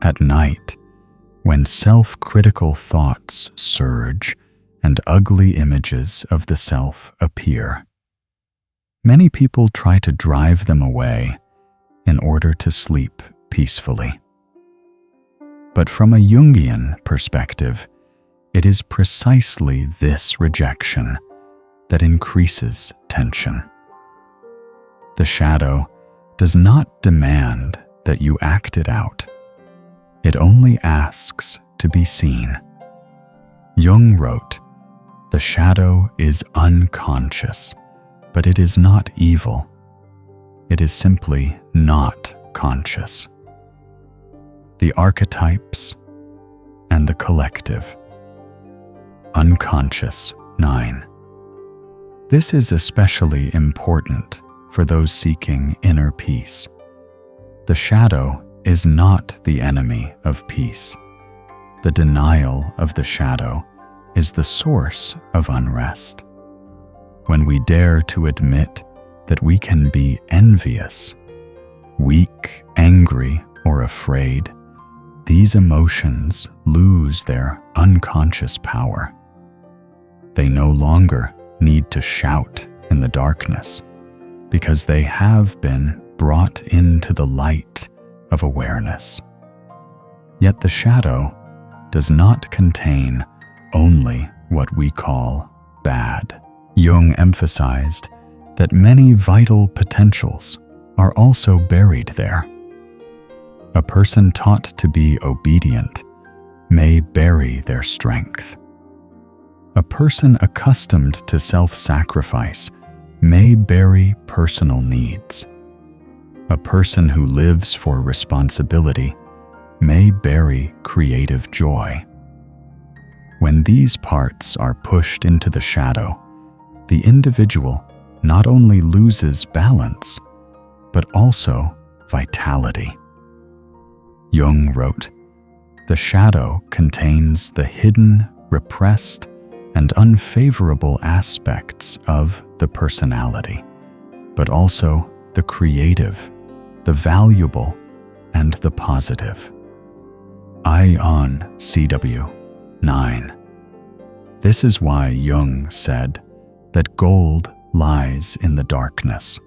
At night, when self-critical thoughts surge and ugly images of the self appear, many people try to drive them away in order to sleep peacefully. But from a Jungian perspective, it is precisely this rejection that increases tension. The shadow does not demand that you act it out. It only asks to be seen. Jung wrote, "The shadow is unconscious, but it is not evil. It is simply not conscious." The archetypes and the collective. Unconscious 9. This is especially important for those seeking inner peace. The shadow is not the enemy of peace. The denial of the shadow is the source of unrest. When we dare to admit that we can be envious, weak, angry, or afraid, these emotions lose their unconscious power. They no longer need to shout in the darkness, because they have been brought into the light of awareness. Yet the shadow does not contain only what we call bad. Jung emphasized that many vital potentials are also buried there. A person taught to be obedient may bury their strength. A person accustomed to self-sacrifice may bury personal needs. A person who lives for responsibility may bury creative joy. When these parts are pushed into the shadow, the individual not only loses balance, but also vitality. Jung wrote, "The shadow contains the hidden, repressed, and unfavorable aspects of the personality, but also the creative, the valuable, and the positive." Ion CW 9. This is why Jung said that gold lies in the darkness.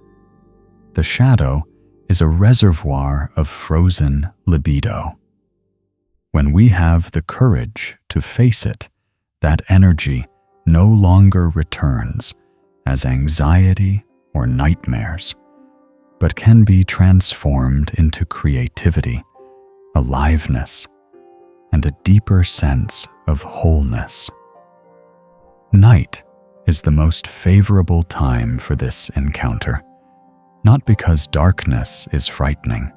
The shadow is a reservoir of frozen libido. When we have the courage to face it, that energy no longer returns as anxiety or nightmares, but can be transformed into creativity, aliveness, and a deeper sense of wholeness. Night is the most favorable time for this encounter, not because darkness is frightening,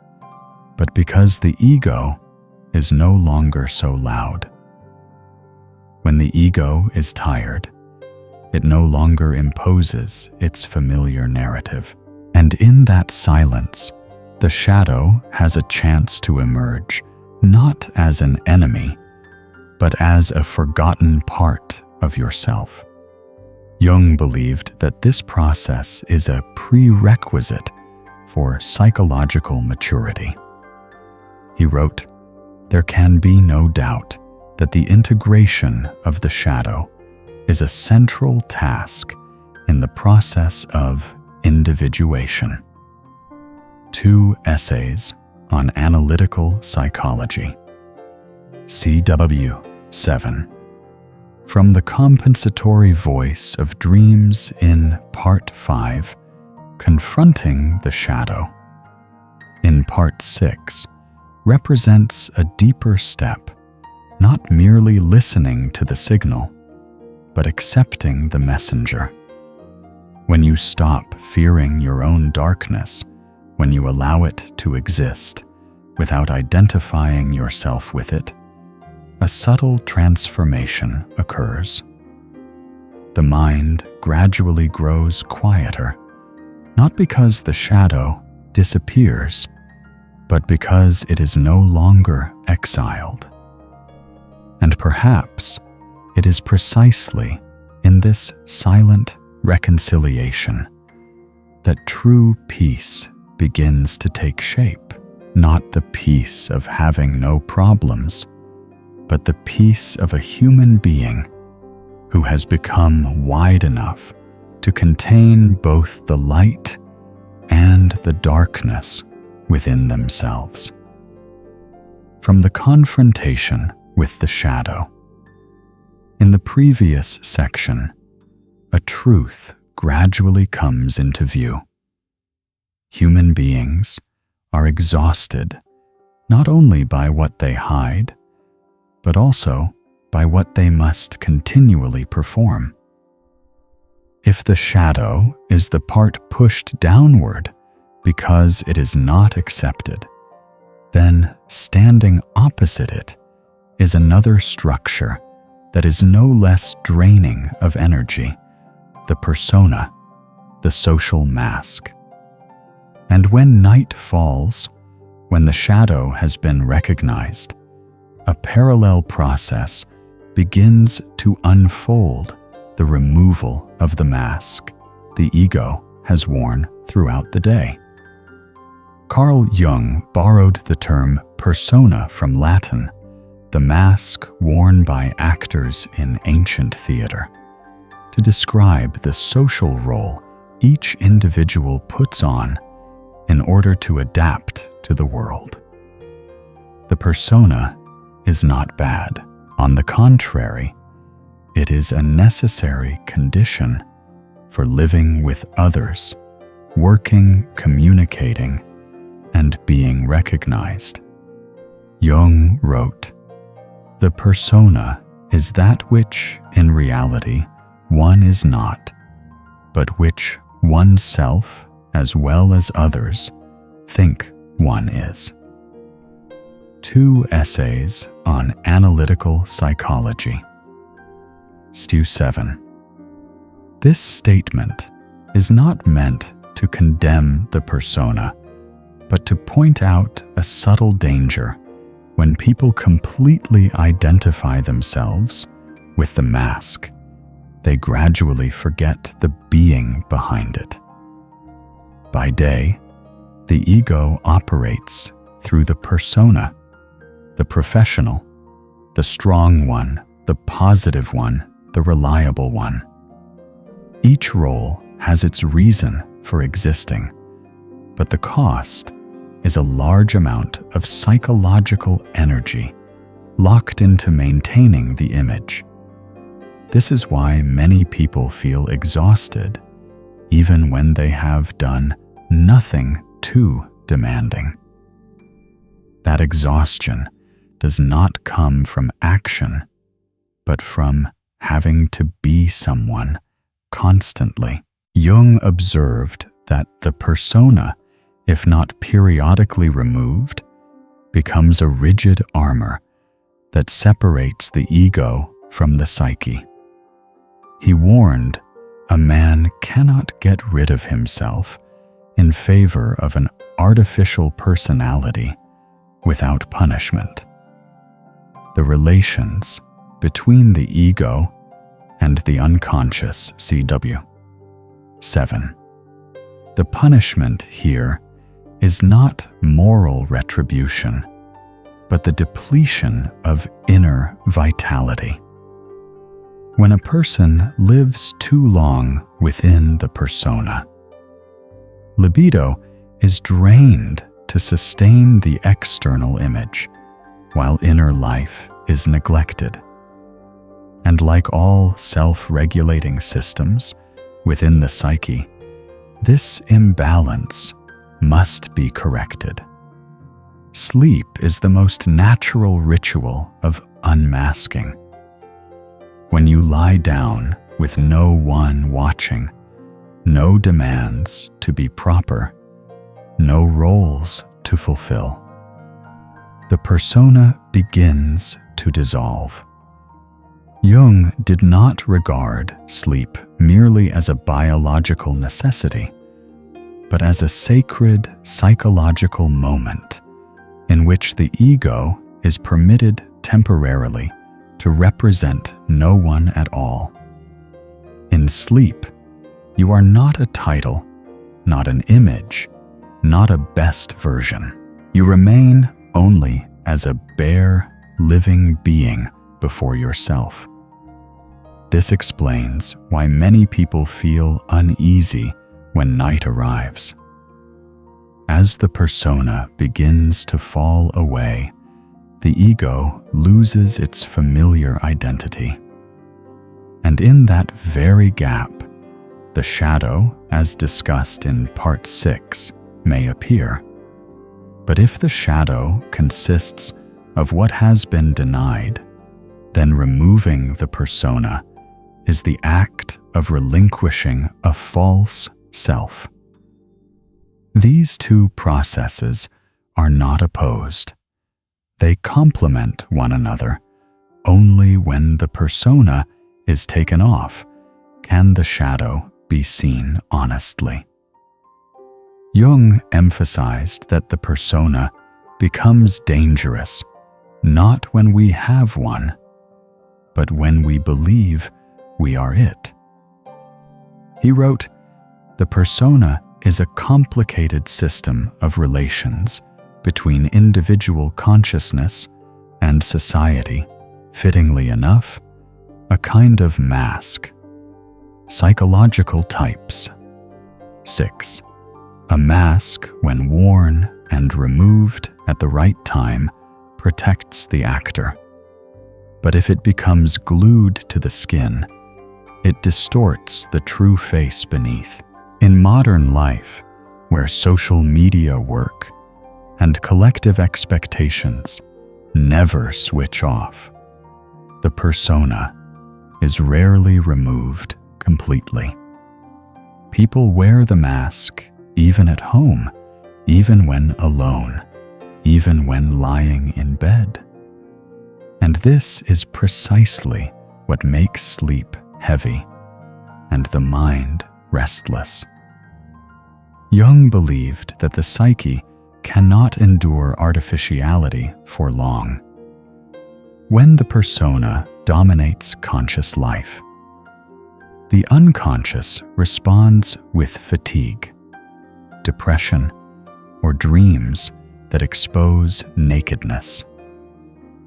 but because the ego is no longer so loud. When the ego is tired, it no longer imposes its familiar narrative. And in that silence, the shadow has a chance to emerge, not as an enemy, but as a forgotten part of yourself. Jung believed that this process is a prerequisite for psychological maturity. He wrote, "There can be no doubt that the integration of the shadow is a central task in the process of individuation." 2 essays on analytical psychology. CW 7. From the compensatory voice of dreams in Part 5, Confronting the Shadow. In Part 6, represents a deeper step, not merely listening to the signal, but accepting the messenger. When you stop fearing your own darkness, when you allow it to exist without identifying yourself with it, a subtle transformation occurs. The mind gradually grows quieter, not because the shadow disappears, but because it is no longer exiled. And perhaps it is precisely in this silent reconciliation that true peace begins to take shape, not the peace of having no problems, but the peace of a human being who has become wide enough to contain both the light and the darkness within themselves. From the confrontation with the shadow. In the previous section, a truth gradually comes into view. Human beings are exhausted not only by what they hide, but also by what they must continually perform. If the shadow is the part pushed downward because it is not accepted, then standing opposite it is another structure that is no less draining of energy, the persona, the social mask. And when night falls, when the shadow has been recognized, a parallel process begins to unfold the removal of the mask the ego has worn throughout the day. Carl Jung borrowed the term persona from Latin, the mask worn by actors in ancient theater, to describe the social role each individual puts on in order to adapt to the world. The persona is not bad. On the contrary, it is a necessary condition for living with others, working, communicating, and being recognized. Jung wrote, "The persona is that which, in reality, one is not, but which oneself, as well as others, think one is." 2 essays on analytical psychology. Stu 7. This statement is not meant to condemn the persona, but to point out a subtle danger when people completely identify themselves with the mask. They gradually forget the being behind it. By day, the ego operates through the persona, the professional, the strong one, the positive one, the reliable one. Each role has its reason for existing, but the cost is a large amount of psychological energy locked into maintaining the image. This is why many people feel exhausted, even when they have done nothing too demanding. That exhaustion does not come from action, but from having to be someone constantly. Jung observed that the persona, if not periodically removed, becomes a rigid armor that separates the ego from the psyche. He warned a man cannot get rid of himself in favor of an artificial personality without punishment. The relations between the ego and the unconscious CW. 7. The punishment here is not moral retribution, but the depletion of inner vitality. When a person lives too long within the persona, libido is drained to sustain the external image, while inner life is neglected. And like all self-regulating systems within the psyche, this imbalance must be corrected. Sleep is the most natural ritual of unmasking. when you lie down with no one watching, no demands to be proper, no roles to fulfill. The persona begins to dissolve. Jung did not regard sleep merely as a biological necessity, but as a sacred psychological moment in which the ego is permitted temporarily to represent no one at all. In sleep, you are not a title, not an image, not a best version. You remain only as a bare, living being before yourself. This explains why many people feel uneasy when night arrives. As the persona begins to fall away, the ego loses its familiar identity. And in that very gap, the shadow, as discussed in Part 6, may appear. But if the shadow consists of what has been denied, then removing the persona is the act of relinquishing a false self. These two processes are not opposed. They complement one another. Only when the persona is taken off can the shadow be seen honestly. Jung emphasized that the persona becomes dangerous not when we have one, but when we believe we are it. He wrote, "The persona is a complicated system of relations between individual consciousness and society, fittingly enough, a kind of mask. Psychological types. 6. A mask, when worn and removed at the right time, protects the actor. But if it becomes glued to the skin, it distorts the true face beneath. In modern life, where social media work and collective expectations never switch off, the persona is rarely removed completely. People wear the mask even at home, even when alone, even when lying in bed. And this is precisely what makes sleep heavy and the mind restless. Jung believed that the psyche cannot endure artificiality for long. When the persona dominates conscious life, the unconscious responds with fatigue, depression, or dreams that expose nakedness.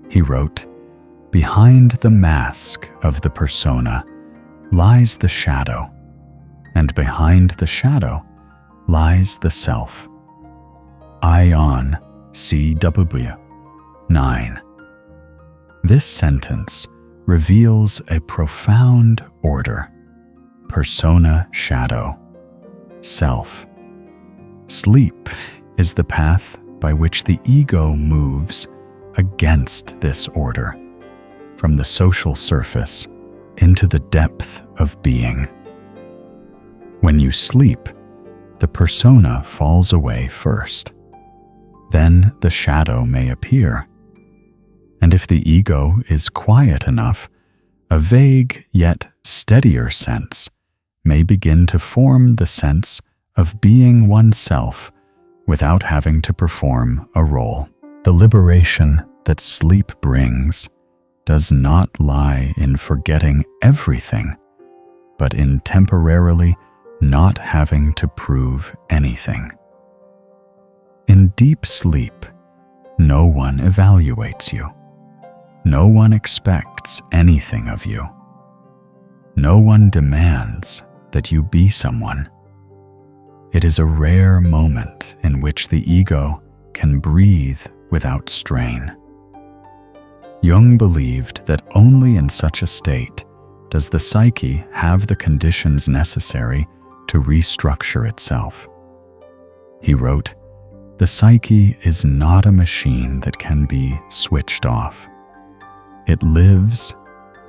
He wrote, "Behind the mask of the persona lies the shadow, and behind the shadow lies the self." Ion CW 9. This sentence reveals a profound order: persona, shadow, self. Sleep is the path by which the ego moves against this order, from the social surface into the depth of being. When you sleep, the persona falls away first. Then the shadow may appear. And if the ego is quiet enough, a vague yet steadier sense may begin to form the sense of being oneself without having to perform a role. The liberation that sleep brings does not lie in forgetting everything, but in temporarily not having to prove anything. In deep sleep, no one evaluates you. No one expects anything of you. No one demands that you be someone. It is a rare moment in which the ego can breathe without strain. Jung believed that only in such a state does the psyche have the conditions necessary to restructure itself. He wrote, "The psyche is not a machine that can be switched off. It lives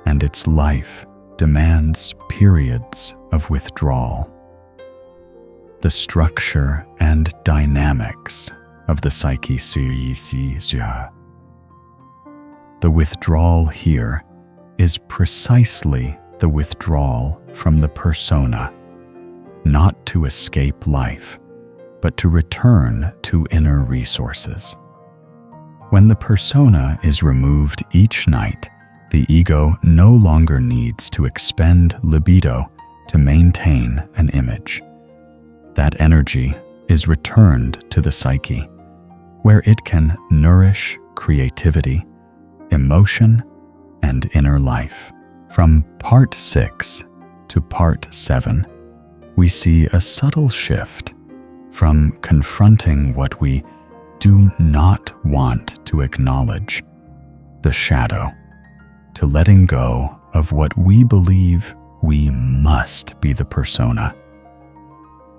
and its life demands periods of withdrawal. The structure and dynamics of the psyche. The withdrawal here is precisely the withdrawal from the persona, not to escape life, but to return to inner resources. When the persona is removed each night, the ego no longer needs to expend libido to maintain an image. That energy is returned to the psyche, where it can nourish creativity, emotion, and inner life. From part 6 to part 7, we see a subtle shift from confronting what we do not want to acknowledge, the shadow, to letting go of what we believe we must be the persona.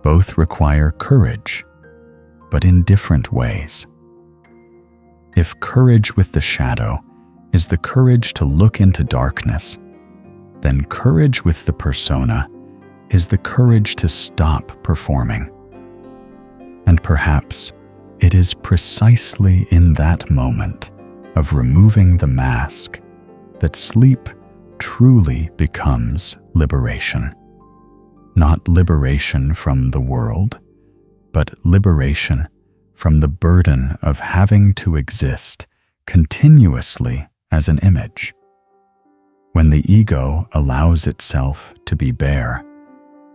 Both require courage, but in different ways. If courage with the shadow is the courage to look into darkness, then courage with the persona is the courage to stop performing. And perhaps it is precisely in that moment of removing the mask that sleep truly becomes liberation. Not liberation from the world, but liberation from the burden of having to exist continuously as an image. When the ego allows itself to be bare,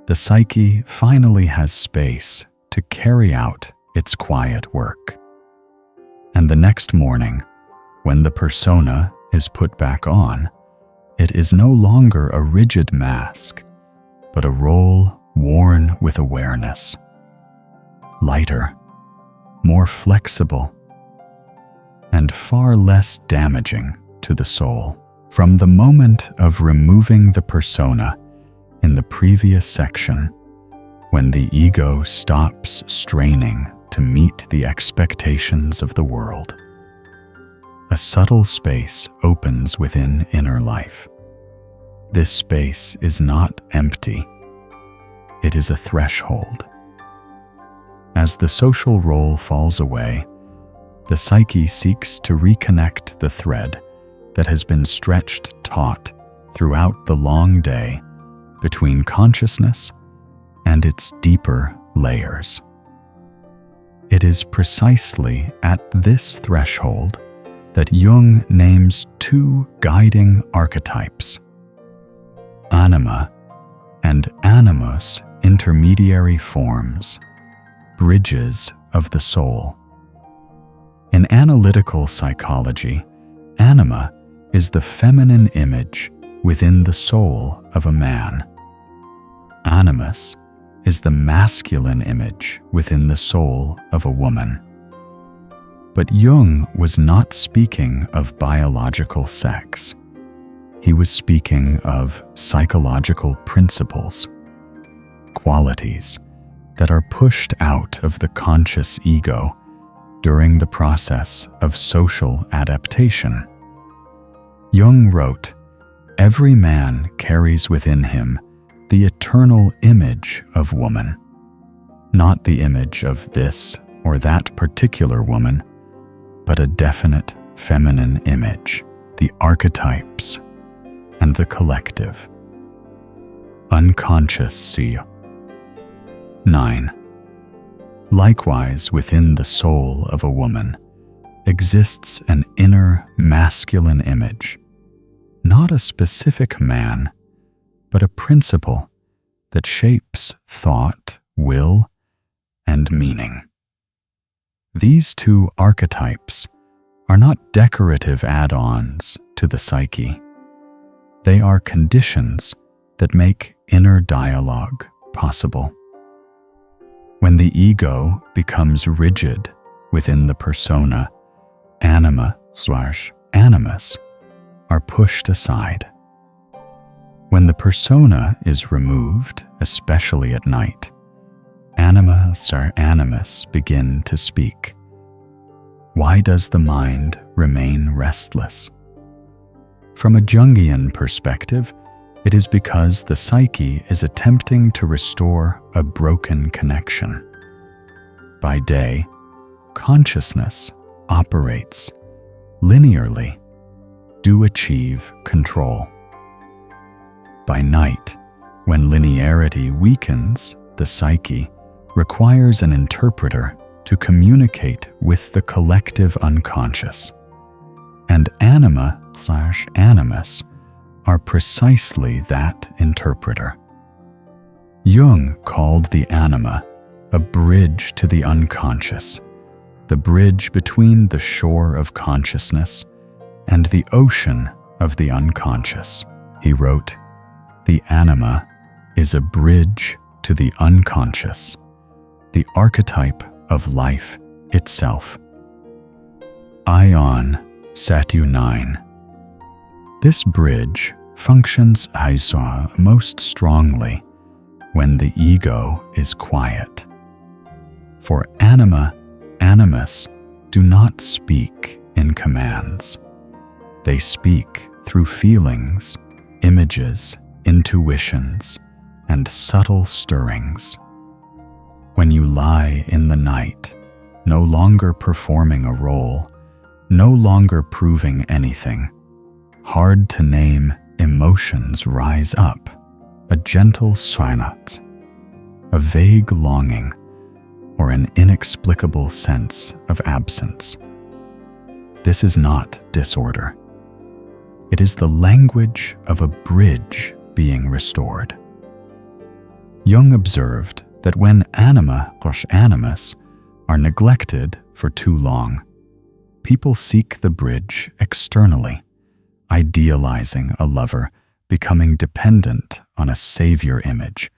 the psyche finally has space to carry out its quiet work. And the next morning, when the persona is put back on, it is no longer a rigid mask, but a role worn with awareness. Lighter, more flexible, and far less damaging to the soul. From the moment of removing the persona in the previous section, when the ego stops straining to meet the expectations of the world, a subtle space opens within inner life. This space is not empty. It is a threshold. As the social role falls away, the psyche seeks to reconnect the thread that has been stretched taut throughout the long day between consciousness and its deeper layers. It is precisely at this threshold that Jung names two guiding archetypes, Anima and Animus, intermediary forms, bridges of the soul. In analytical psychology, Anima is the feminine image within the soul of a man. Animus is the masculine image within the soul of a woman. But Jung was not speaking of biological sex. He was speaking of psychological principles, qualities that are pushed out of the conscious ego during the process of social adaptation. Jung wrote, "Every man carries within him the eternal image of woman, not the image of this or that particular woman, but a definite feminine image, the archetypes, and the collective." Unconscious. 9. Likewise, within the soul of a woman exists an inner masculine image, not a specific man, but a principle that shapes thought, will, and meaning. These two archetypes are not decorative add-ons to the psyche. They are conditions that make inner dialogue possible. When the ego becomes rigid within the persona, Anima/Animus are pushed aside. When the persona is removed, especially at night, Animus begin to speak. Why does the mind remain restless? From a Jungian perspective, it is because the psyche is attempting to restore a broken connection. By day, consciousness operates linearly to achieve control. By night, when linearity weakens, the psyche requires an interpreter to communicate with the collective unconscious. And Anima/Animus are precisely that interpreter. Jung called the anima a bridge to the unconscious, the bridge between the shore of consciousness and the ocean of the unconscious. He wrote, "The anima is a bridge to the unconscious, the archetype of life itself." Ion Satu 9. This bridge functions most strongly when the ego is quiet. For anima, animus do not speak in commands. They speak through feelings, images, intuitions, and subtle stirrings. When you lie in the night, no longer performing a role, no longer proving anything, hard to name emotions rise up, a gentle sonat, a vague longing, or an inexplicable sense of absence. This is not disorder. It is the language of a bridge being restored. Jung observed that when anima/animus are neglected for too long, people seek the bridge externally, idealizing a lover, becoming dependent on a savior image,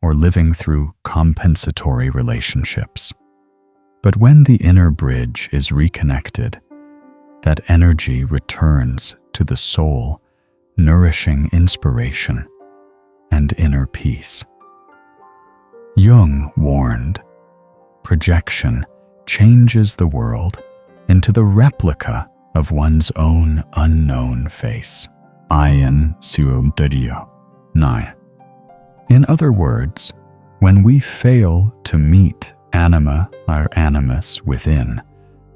or living through compensatory relationships. But when the inner bridge is reconnected, that energy returns to the soul, nourishing inspiration and inner peace. Jung warned, projection changes the world into the replica of one's own unknown face. Ion Suodario 9. In other words, when we fail to meet anima or animus within,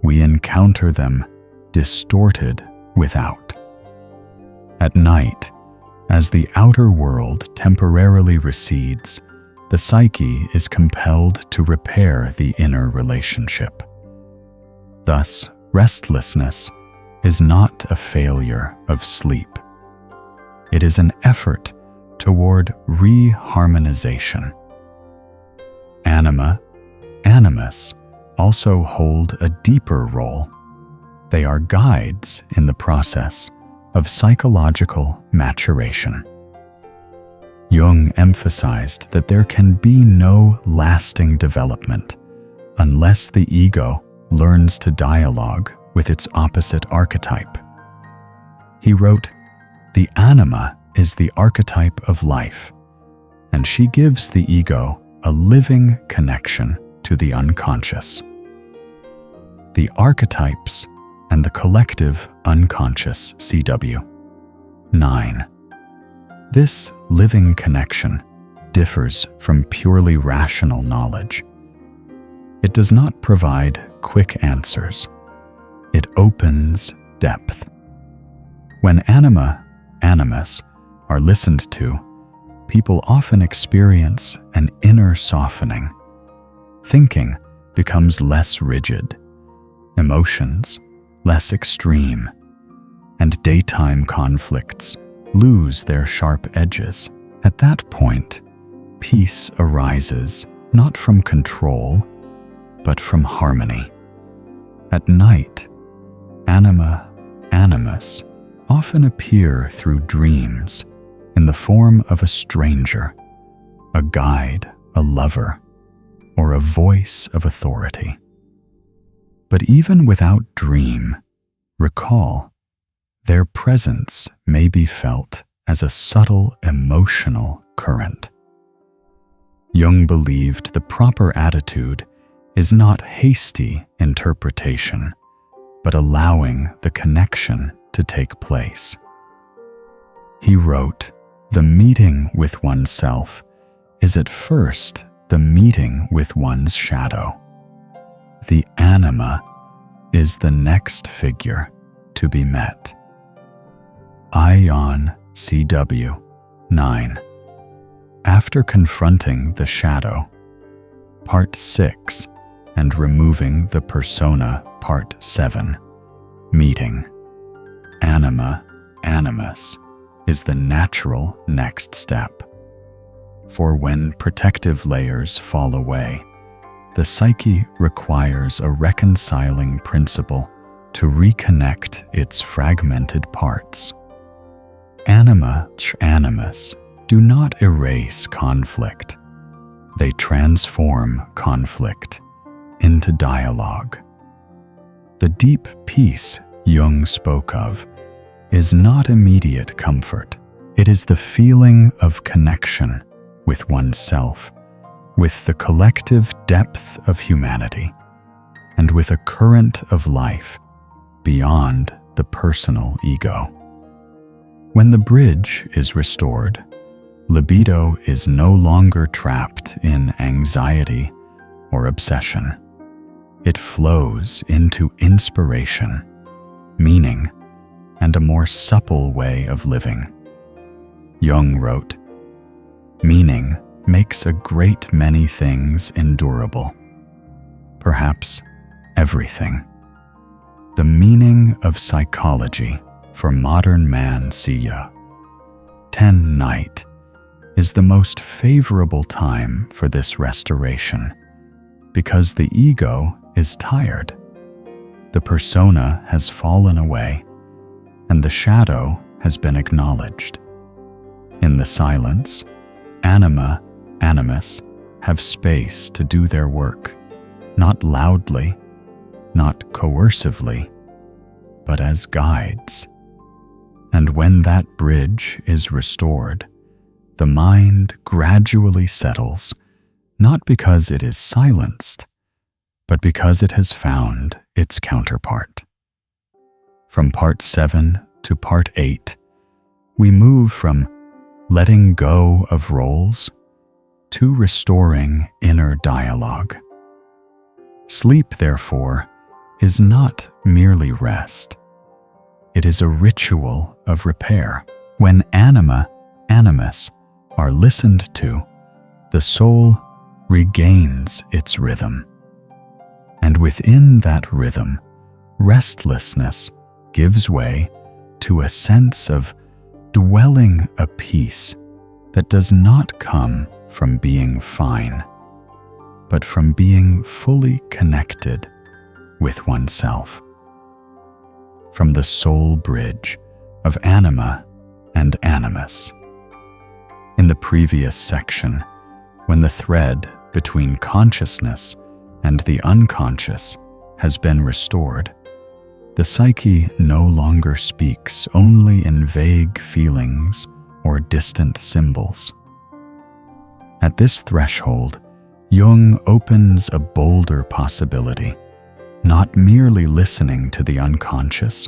we encounter them distorted without. At night, as the outer world temporarily recedes, the psyche is compelled to repair the inner relationship. Thus, restlessness is not a failure of sleep. It is an effort toward reharmonization. Anima, animus also hold a deeper role. They are guides in the process of psychological maturation. Jung emphasized that there can be no lasting development unless the ego learns to dialogue with its opposite archetype. He wrote, "The anima is the archetype of life, and she gives the ego a living connection to the unconscious. The archetypes and the collective unconscious CW. 9. This living connection differs from purely rational knowledge. It does not provide quick answers. It opens depth. When anima, animus are listened to, people often experience an inner softening. Thinking becomes less rigid, emotions less extreme, and daytime conflicts lose their sharp edges. At that point, peace arises not from control, but from harmony. At night, anima, animus often appear through dreams in the form of a stranger, a guide, a lover, or a voice of authority. But even without dream, recall, their presence may be felt as a subtle emotional current. Jung believed the proper attitude is not hasty interpretation, but allowing the connection to take place. He wrote, "The meeting with oneself is at first the meeting with one's shadow. The anima is the next figure to be met." Ion CW 9. After confronting the shadow, Part 6, and removing the persona, Part 7, meeting Anima, Animus, is the natural next step. For when protective layers fall away, the psyche requires a reconciling principle to reconnect its fragmented parts. Anima, Animus, do not erase conflict. They transform conflict into dialogue. The deep peace Jung spoke of is not immediate comfort. It is the feeling of connection with oneself, with the collective depth of humanity, and with a current of life beyond the personal ego. When the bridge is restored, libido is no longer trapped in anxiety or obsession. It flows into inspiration, meaning, and a more supple way of living. Jung wrote, "Meaning makes a great many things endurable, perhaps everything." The meaning of psychology for modern man Siya. 10 night is the most favorable time for this restoration, because the ego is tired. The persona has fallen away, and the shadow has been acknowledged. In the silence, Anima, Animus have space to do their work, not loudly, not coercively, but as guides. And when that bridge is restored, the mind gradually settles, not because it is silenced, but because it has found its counterpart. From Part 7 to Part 8, we move from letting go of roles to restoring inner dialogue. Sleep, therefore, is not merely rest. It is a ritual of repair. When anima, animus are listened to, the soul regains its rhythm. And within that rhythm, restlessness gives way to a sense of dwelling a peace that does not come from being fine, but from being fully connected with oneself. From the soul bridge of anima and animus. In the previous section, when the thread between consciousness and the unconscious has been restored, the psyche no longer speaks only in vague feelings or distant symbols. At this threshold, Jung opens a bolder possibility, not merely listening to the unconscious,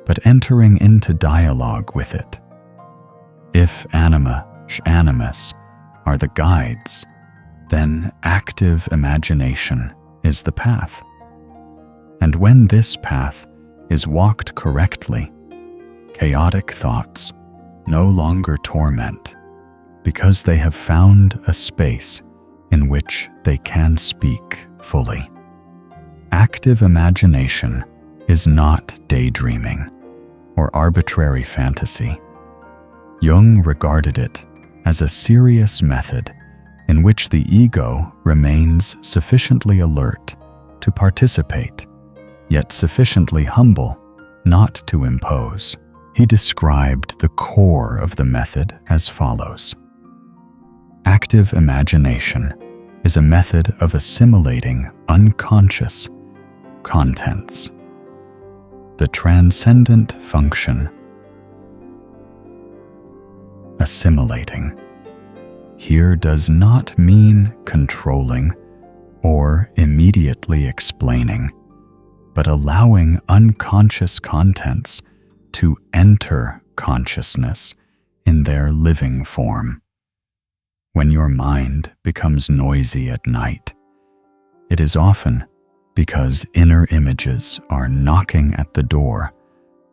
but entering into dialogue with it. If anima, animus, are the guides, then active imagination is the path. And when this path is walked correctly, chaotic thoughts no longer torment, because they have found a space in which they can speak fully. Active imagination is not daydreaming or arbitrary fantasy. Jung regarded it as a serious method in which the ego remains sufficiently alert to participate, yet sufficiently humble not to impose. He described the core of the method as follows. Active imagination is a method of assimilating unconscious contents. The transcendent function, assimilating, here does not mean controlling or immediately explaining, but allowing unconscious contents to enter consciousness in their living form. When your mind becomes noisy at night, it is often because inner images are knocking at the door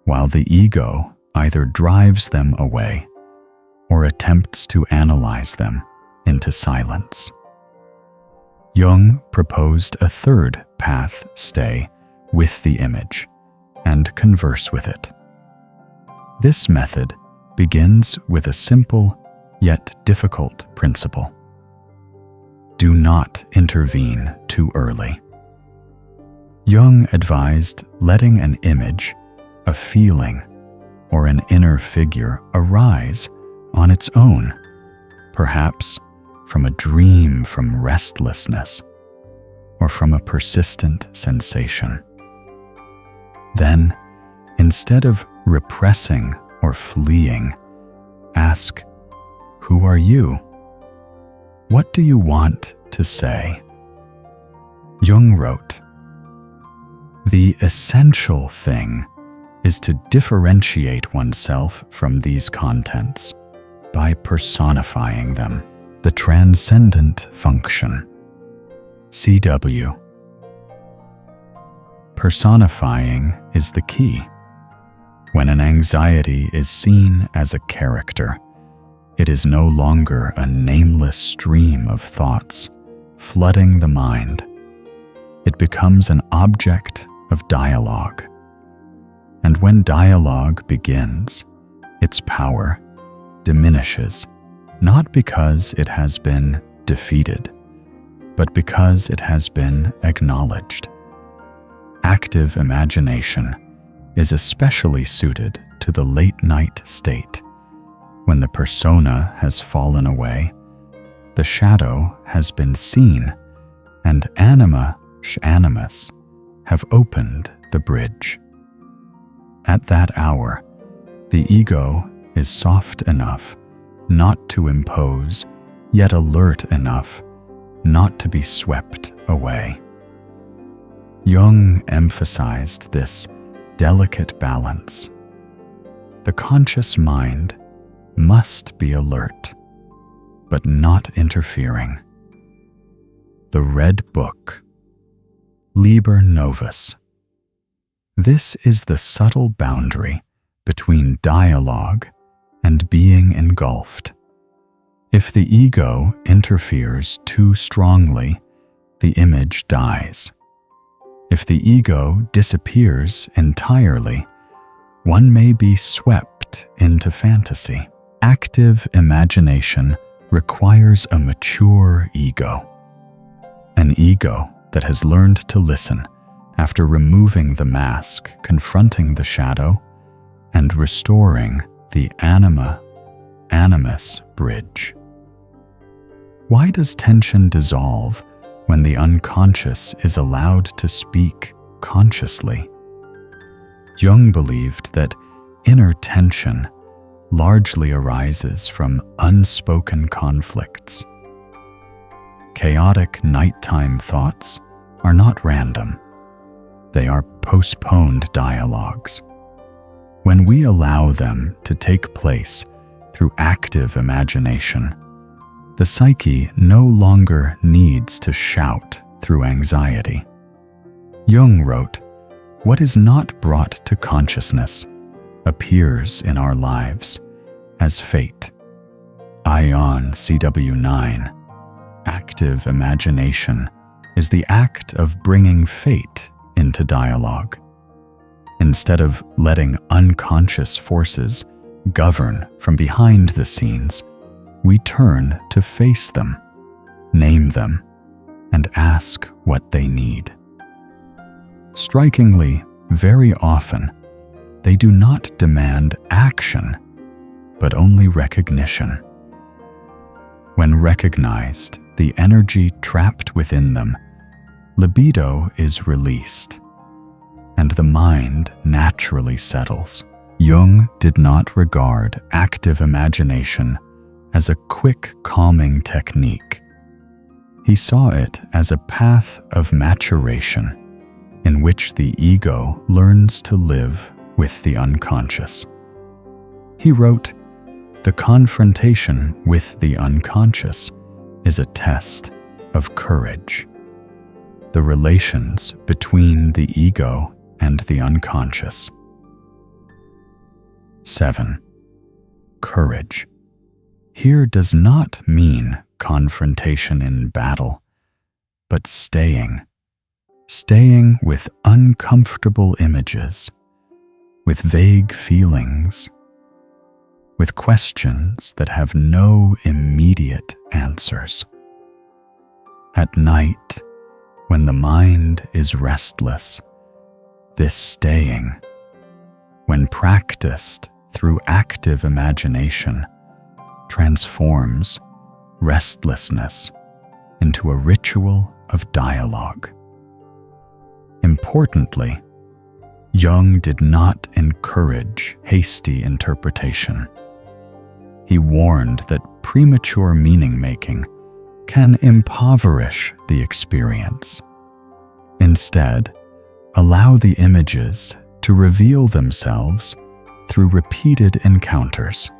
while the ego either drives them away or attempts to analyze them into silence. Jung proposed a third path: stay with the image and converse with it. This method begins with a simple yet difficult principle. Do not intervene too early. Jung advised letting an image, a feeling, or an inner figure arise on its own, perhaps from a dream from restlessness or from a persistent sensation. Then, instead of repressing or fleeing, ask, "Who are you? What do you want to say?" Jung wrote, "The essential thing is to differentiate oneself from these contents by personifying them, the transcendent function. CW. Personifying is the key. When an anxiety is seen as a character, it is no longer a nameless stream of thoughts flooding the mind. It becomes an object of dialogue. And when dialogue begins, its power diminishes, not because it has been defeated, but because it has been acknowledged. Active imagination is especially suited to the late-night state, when the persona has fallen away, the shadow has been seen, and Anima, Animus, have opened the bridge. At that hour, the ego is soft enough not to impose, yet alert enough not to be swept away. Jung emphasized this delicate balance. The conscious mind must be alert, but not interfering. The Red Book. Liber Novus. This is the subtle boundary between dialogue and being engulfed. If the ego interferes too strongly, the image dies. If the ego disappears entirely, one may be swept into fantasy. Active imagination requires a mature ego. An ego that has learned to listen after removing the mask, confronting the shadow, and restoring the Anima, Animus bridge. Why does tension dissolve when the unconscious is allowed to speak consciously? Jung believed that inner tension largely arises from unspoken conflicts. Chaotic nighttime thoughts are not random. They are postponed dialogues. When we allow them to take place through active imagination, the psyche no longer needs to shout through anxiety. Jung wrote, "What is not brought to consciousness appears in our lives as fate." Ion CW9. Active imagination is the act of bringing fate into dialogue. Instead of letting unconscious forces govern from behind the scenes, we turn to face them, name them, and ask what they need. Strikingly, very often, they do not demand action, but only recognition. When recognized, the energy trapped within them, libido is released, and the mind naturally settles. Jung did not regard active imagination as a quick calming technique. He saw it as a path of maturation in which the ego learns to live with the unconscious. He wrote, The confrontation with the unconscious is a test of courage. The relations between the ego and the unconscious. 7. Courage. Here does not mean confrontation in battle, but staying with uncomfortable images, with vague feelings, with questions that have no immediate answers. At night, when the mind is restless, this staying, when practiced through active imagination, transforms restlessness into a ritual of dialogue. Importantly, Jung did not encourage hasty interpretation. He warned that premature meaning-making can impoverish the experience. Instead, allow the images to reveal themselves through repeated encounters.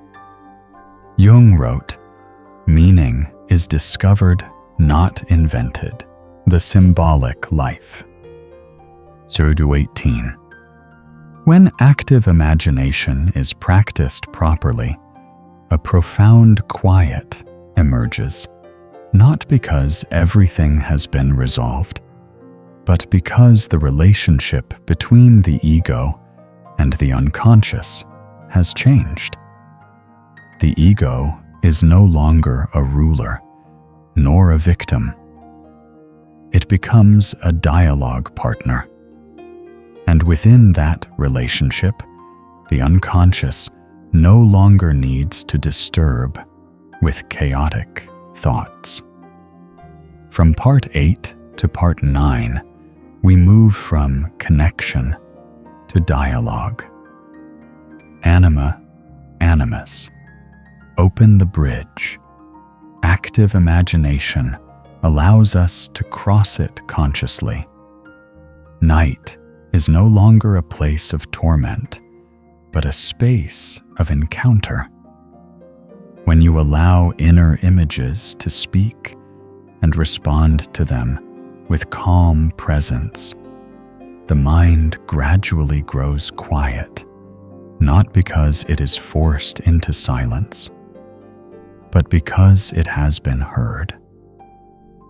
Jung wrote, "Meaning is discovered, not invented. The symbolic life." 0-18. When active imagination is practiced properly, a profound quiet emerges, not because everything has been resolved, but because the relationship between the ego and the unconscious has changed. The ego is no longer a ruler, nor a victim. It becomes a dialogue partner. And within that relationship, the unconscious no longer needs to disturb with chaotic thoughts. From part 8 to part 9, we move from connection to dialogue. Anima, Animus. Open the bridge. Active imagination allows us to cross it consciously. Night is no longer a place of torment, but a space of encounter. When you allow inner images to speak and respond to them with calm presence, the mind gradually grows quiet, not because it is forced into silence, but because it has been heard.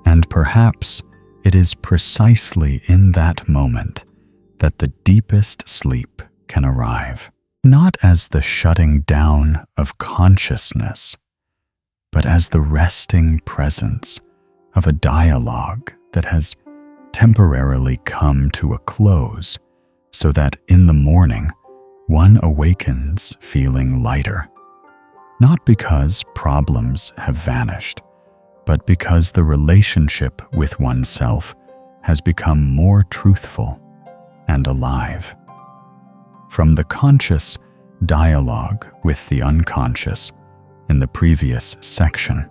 And perhaps it is precisely in that moment that the deepest sleep can arrive, not as the shutting down of consciousness, but as the resting presence of a dialogue that has temporarily come to a close, so that in the morning one awakens feeling lighter, not because problems have vanished, but because the relationship with oneself has become more truthful and alive. From the conscious dialogue with the unconscious in the previous section,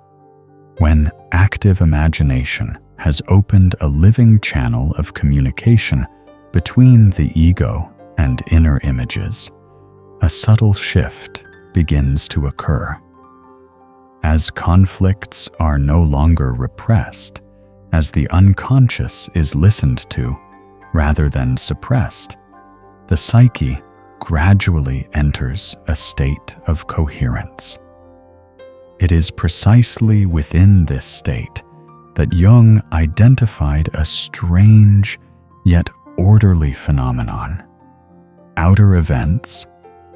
when active imagination has opened a living channel of communication between the ego and inner images, a subtle shift begins to occur. As conflicts are no longer repressed, as the unconscious is listened to rather than suppressed, the psyche gradually enters a state of coherence. It is precisely within this state that Jung identified a strange yet orderly phenomenon. Outer events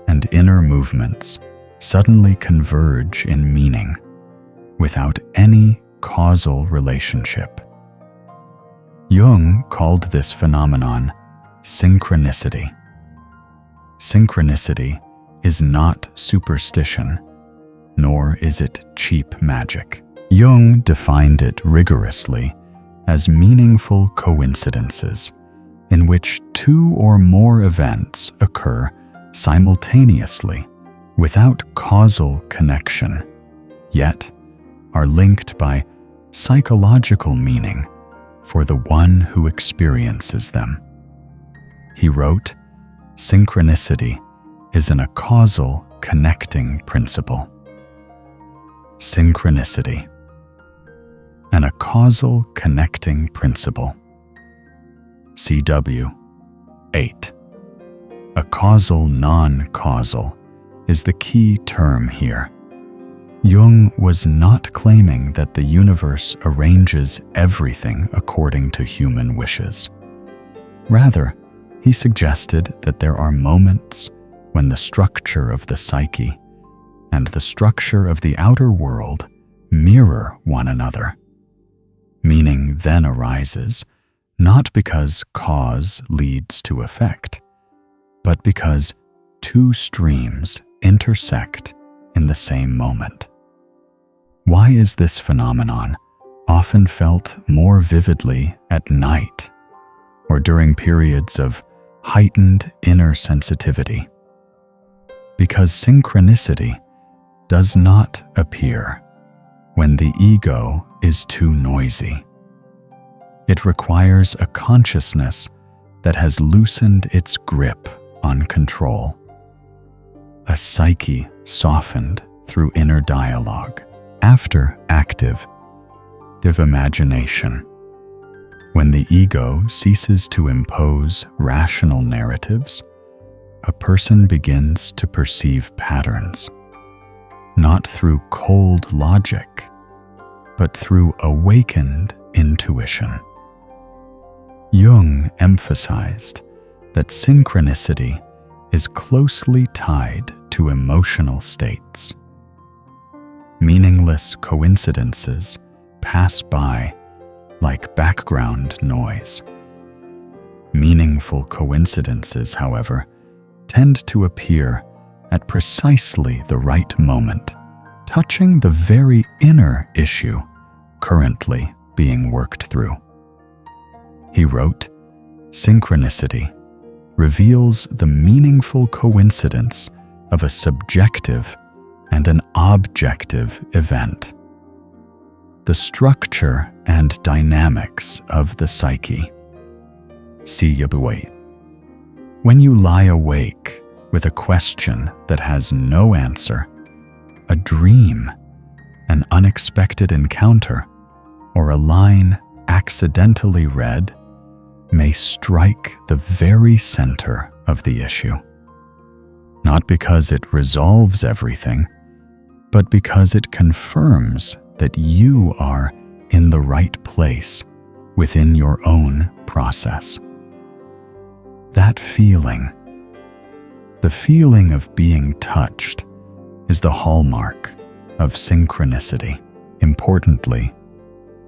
and inner movements suddenly converge in meaning without any causal relationship. Jung called this phenomenon synchronicity. Synchronicity is not superstition, nor is it cheap magic. Jung defined it rigorously as meaningful coincidences in which two or more events occur simultaneously without causal connection, yet are linked by psychological meaning for the one who experiences them. He wrote, "Synchronicity is an acausal connecting principle." synchronicity, and a causal connecting principle. CW 8. A causal non-causal is the key term here. Jung was not claiming that the universe arranges everything according to human wishes. Rather, he suggested that there are moments when the structure of the psyche and the structure of the outer world mirror one another. Meaning then arises not because cause leads to effect, but because two streams intersect in the same moment. Why is this phenomenon often felt more vividly at night or during periods of heightened inner sensitivity? Because synchronicity does not appear when the ego is too noisy. It requires a consciousness that has loosened its grip on control, a psyche softened through inner dialogue, after active imagination. When the ego ceases to impose rational narratives, a person begins to perceive patterns, not through cold logic, but through awakened intuition. Jung emphasized that synchronicity is closely tied to emotional states. Meaningless coincidences pass by like background noise. Meaningful coincidences, however, tend to appear at precisely the right moment, touching the very inner issue currently being worked through. He wrote, "Synchronicity reveals the meaningful coincidence of a subjective and an objective event, the structure and dynamics of the psyche." See Individuation. When you lie awake with a question that has no answer, a dream, an unexpected encounter, or a line accidentally read may strike the very center of the issue. Not because it resolves everything, but because it confirms that you are in the right place within your own process. That feeling, the feeling of being touched, is the hallmark of synchronicity. Importantly,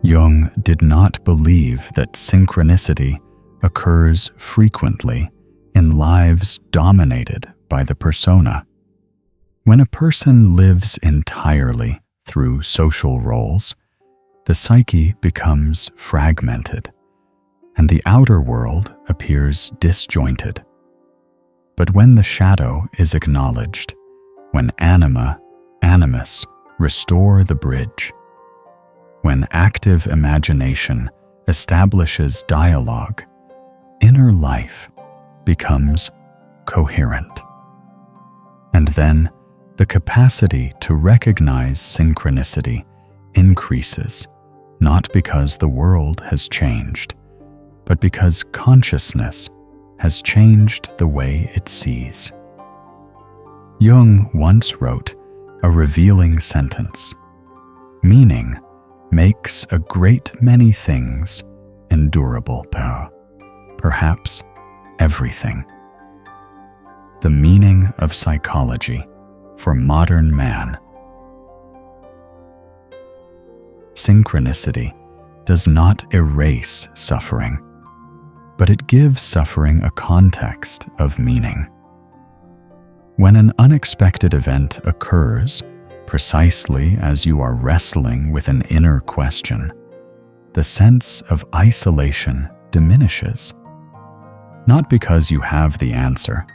Jung did not believe that synchronicity occurs frequently in lives dominated by the persona. When a person lives entirely through social roles, the psyche becomes fragmented, and the outer world appears disjointed. But when the shadow is acknowledged, when Anima, Animus restore the bridge, when active imagination establishes dialogue, inner life becomes coherent. And then the capacity to recognize synchronicity increases, not because the world has changed, but because consciousness has changed the way it sees. Jung once wrote a revealing sentence: "Meaning makes a great many things endurable, perhaps everything." The meaning of psychology for modern man. Synchronicity does not erase suffering, but it gives suffering a context of meaning. When an unexpected event occurs, precisely as you are wrestling with an inner question, the sense of isolation diminishes. Not because you have the answer,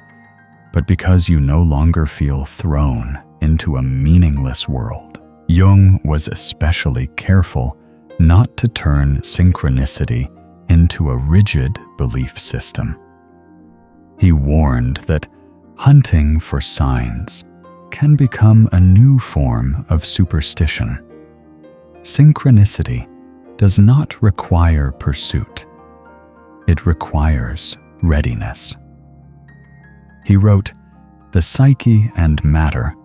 but because you no longer feel thrown into a meaningless world. Jung was especially careful not to turn synchronicity into a rigid belief system. He warned that hunting for signs can become a new form of superstition. Synchronicity does not require pursuit. It requires readiness. He wrote, "The psyche and matter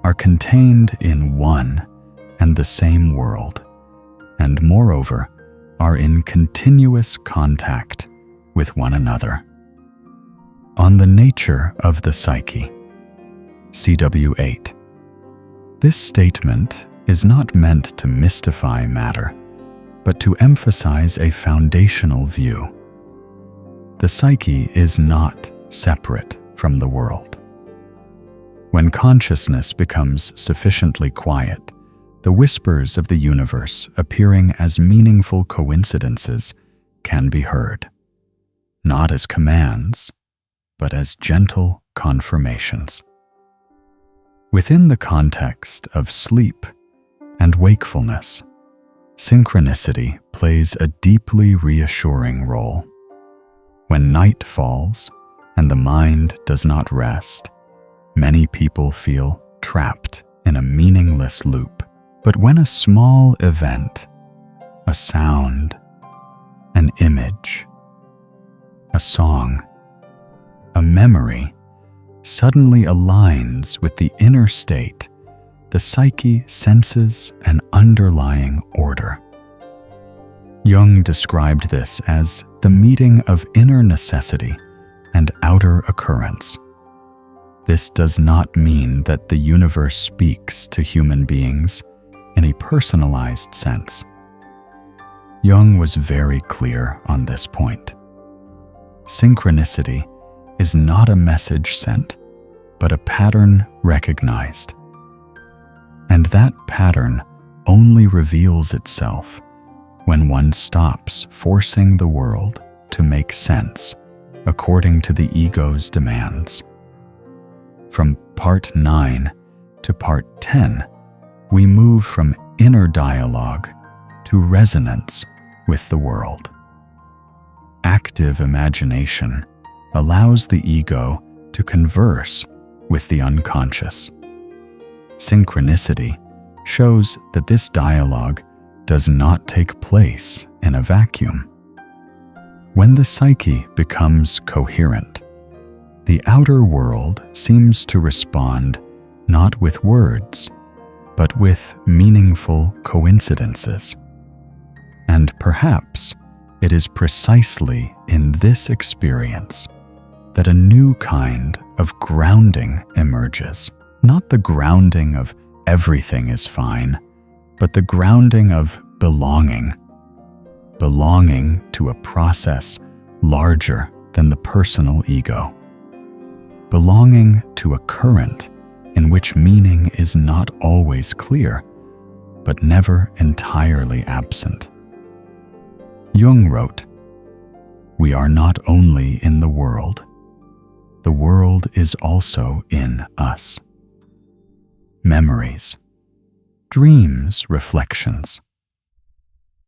are contained in one and the same world, and moreover are in continuous contact with one another." On the nature of the psyche, CW 8. This statement is not meant to mystify matter, but to emphasize a foundational view. The psyche is not separate from the world. When consciousness becomes sufficiently quiet, the whispers of the universe appearing as meaningful coincidences can be heard, not as commands, but as gentle confirmations. Within the context of sleep and wakefulness, synchronicity plays a deeply reassuring role. When night falls and the mind does not rest, many people feel trapped in a meaningless loop. But when a small event, a sound, an image, a song, a memory suddenly aligns with the inner state, the psyche senses an underlying order. Jung described this as the meeting of inner necessity and outer occurrence. This does not mean that the universe speaks to human beings in a personalized sense. Jung was very clear on this point. Synchronicity is not a message sent, but a pattern recognized. And that pattern only reveals itself when one stops forcing the world to make sense according to the ego's demands. From part 9 to part 10, we move from inner dialogue to resonance with the world. Active imagination allows the ego to converse with the unconscious. Synchronicity shows that this dialogue does not take place in a vacuum. When the psyche becomes coherent, the outer world seems to respond not with words, but with meaningful coincidences. And perhaps it is precisely in this experience that a new kind of grounding emerges. Not the grounding of everything is fine, but the grounding of belonging. Belonging to a process larger than the personal ego. Belonging to a current in which meaning is not always clear, but never entirely absent. Jung wrote, "We are not only in the world is also in us." Memories, dreams, reflections.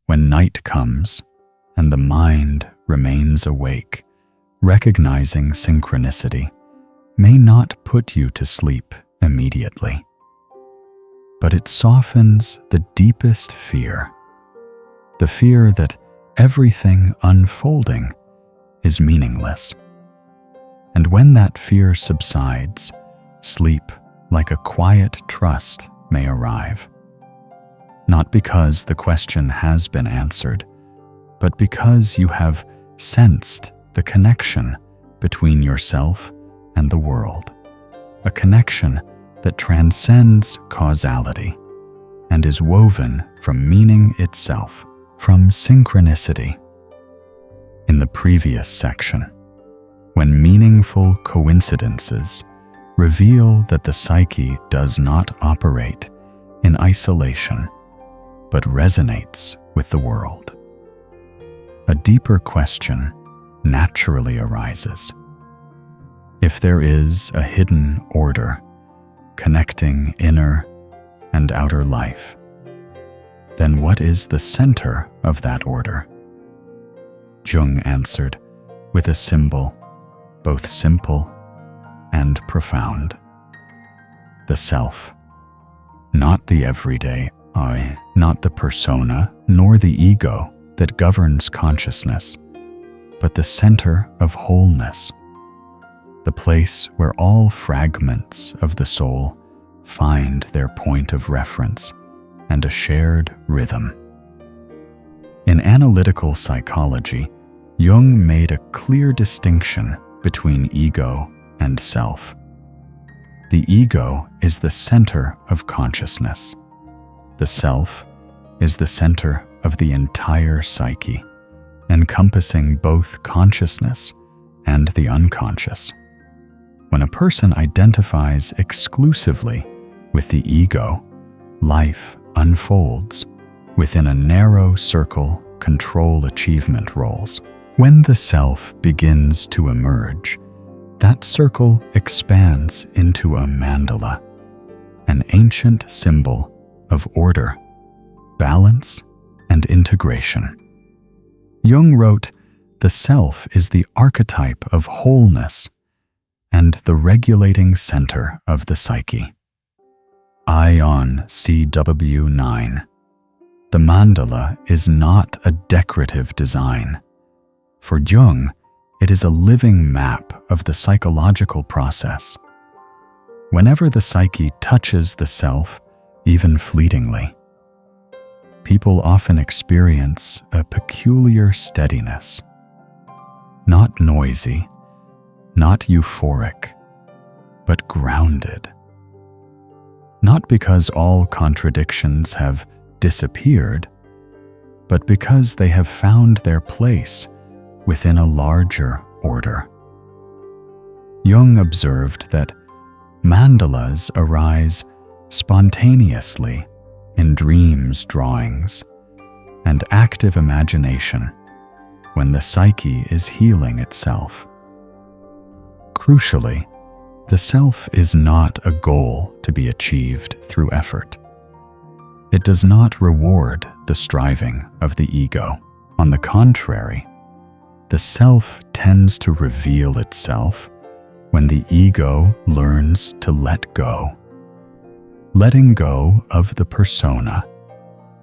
When night comes and the mind remains awake, recognizing synchronicity may not put you to sleep immediately, but it softens the deepest fear, the fear that everything unfolding is meaningless. And when that fear subsides, sleep, like a quiet trust, may arrive. Not because the question has been answered, but because you have sensed the connection between yourself and the world, a connection that transcends causality and is woven from meaning itself, from synchronicity. In the previous section, when meaningful coincidences reveal that the psyche does not operate in isolation, but resonates with the world, a deeper question naturally arises. If there is a hidden order connecting inner and outer life, then what is the center of that order? Jung answered with a symbol, both simple and profound. the self. Not the everyday I, not the persona, nor the ego that governs consciousness, but the center of wholeness, the place where all fragments of the soul find their point of reference and a shared rhythm. In analytical psychology, Jung made a clear distinction between ego and self. The ego is the center of consciousness. The self is the center of the entire psyche, encompassing both consciousness and the unconscious. When a person identifies exclusively with the ego, life unfolds within a narrow circle control achievement roles. When the self begins to emerge, that circle expands into a mandala, an ancient symbol of order, balance, and integration. Jung wrote, "The self is the archetype of wholeness and the regulating center of the psyche." Ion CW9. The mandala is not a decorative design. For Jung, it is a living map of the psychological process. Whenever the psyche touches the self, even fleetingly, people often experience a peculiar steadiness. Not noisy, not euphoric, but grounded. Not because all contradictions have disappeared, but because they have found their place within a larger order. Jung observed that mandalas arise spontaneously in dreams, drawings, and active imagination when the psyche is healing itself. Crucially, the self is not a goal to be achieved through effort. It does not reward the striving of the ego. On the contrary, the self tends to reveal itself when the ego learns to let go. Letting go of the persona,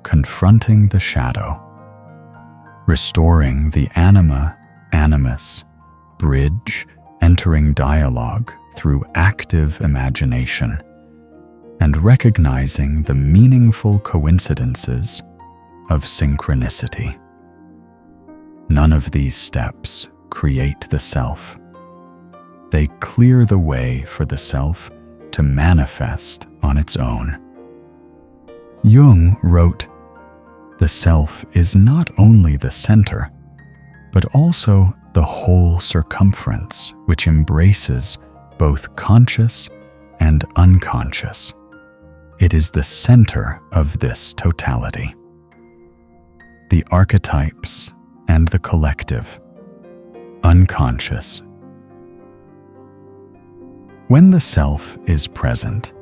confronting the shadow, restoring the anima, animus, bridge, entering dialogue through active imagination, and recognizing the meaningful coincidences of synchronicity. None of these steps create the self. They clear the way for the self to manifest on its own. Jung wrote, "The self is not only the center, but also the whole circumference which embraces both conscious and unconscious. It is the center of this totality." The archetypes and the collective, unconscious. When the self is present,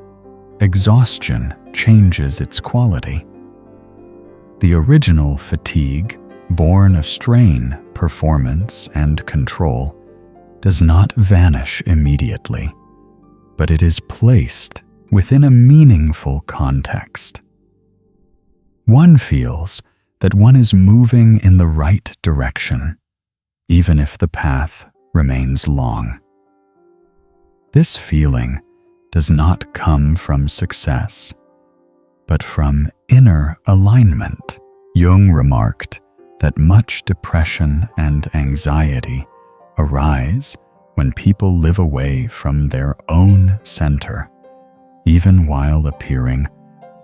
exhaustion changes its quality. The original fatigue, born of strain, performance, and control, does not vanish immediately, but it is placed within a meaningful context. One feels that one is moving in the right direction, even if the path remains long. This feeling does not come from success, but from inner alignment. Jung remarked that much depression and anxiety arise when people live away from their own center, even while appearing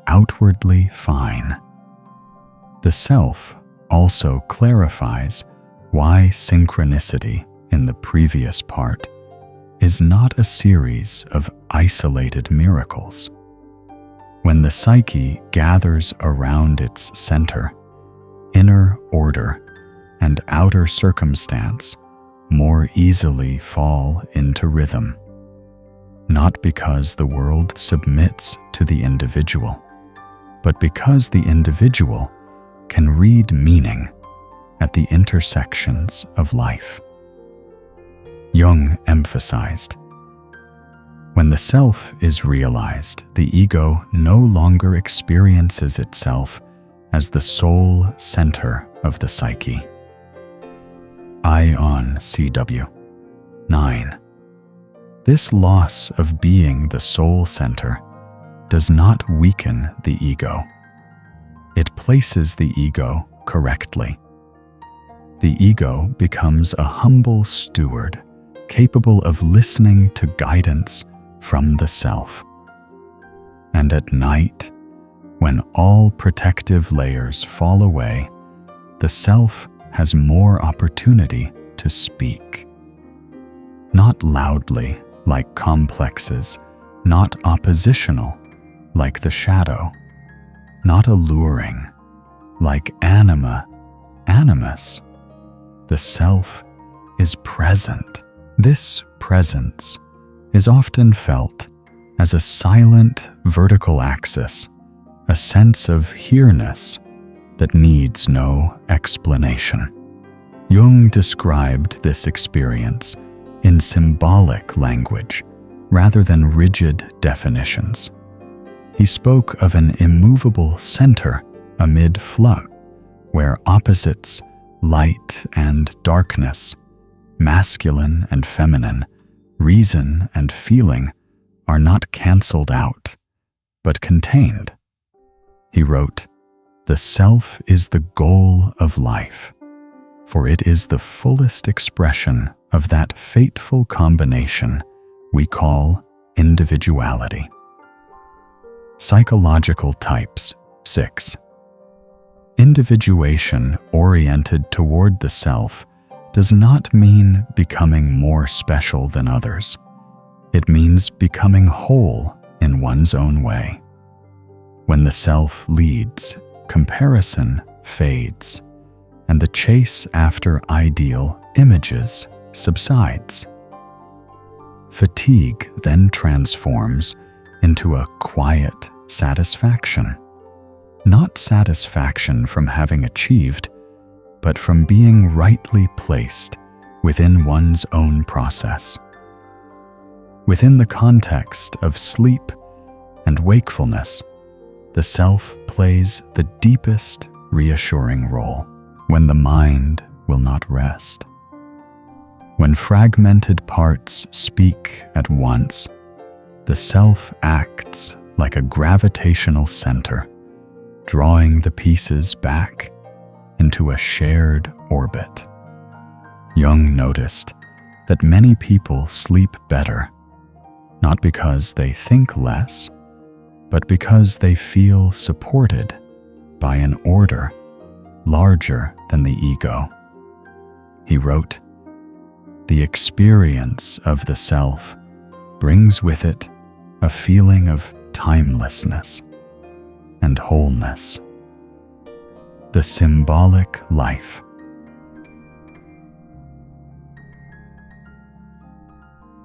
outwardly fine. The self also clarifies why synchronicity in the previous part is not a series of isolated miracles. When the psyche gathers around its center, inner order and outer circumstance more easily fall into rhythm, not because the world submits to the individual, but because the individual can read meaning at the intersections of life. Jung emphasized, When the self is realized, the ego no longer experiences itself as the sole center of the psyche. Ion CW 9. This loss of being the sole center does not weaken the ego. It places the ego correctly. The ego becomes a humble steward, capable of listening to guidance from the self. And at night, when all protective layers fall away, the self has more opportunity to speak. Not loudly, like complexes, not oppositional, like the shadow, not alluring, like Anima, Animus. The self is present. This presence is often felt as a silent vertical axis, a sense of here-ness that needs no explanation. Jung described this experience in symbolic language rather than rigid definitions. He spoke of an immovable center amid flow, where opposites, light and darkness, masculine and feminine, reason and feeling, are not cancelled out, but contained. He wrote, "The self is the goal of life, for it is the fullest expression of that fateful combination we call individuality." Psychological types 6. Individuation oriented toward the self does not mean becoming more special than others. It means becoming whole in one's own way. When the self leads, comparison fades, and the chase after ideal images subsides. Fatigue then transforms into a quiet satisfaction. Not satisfaction from having achieved, but from being rightly placed within one's own process. Within the context of sleep and wakefulness, the self plays the deepest reassuring role when the mind will not rest. When fragmented parts speak at once, the self acts like a gravitational center, drawing the pieces back into a shared orbit. Jung noticed that many people sleep better, not because they think less, but because they feel supported by an order larger than the ego. He wrote, "The experience of the self brings with it a feeling of timelessness and wholeness." The symbolic life.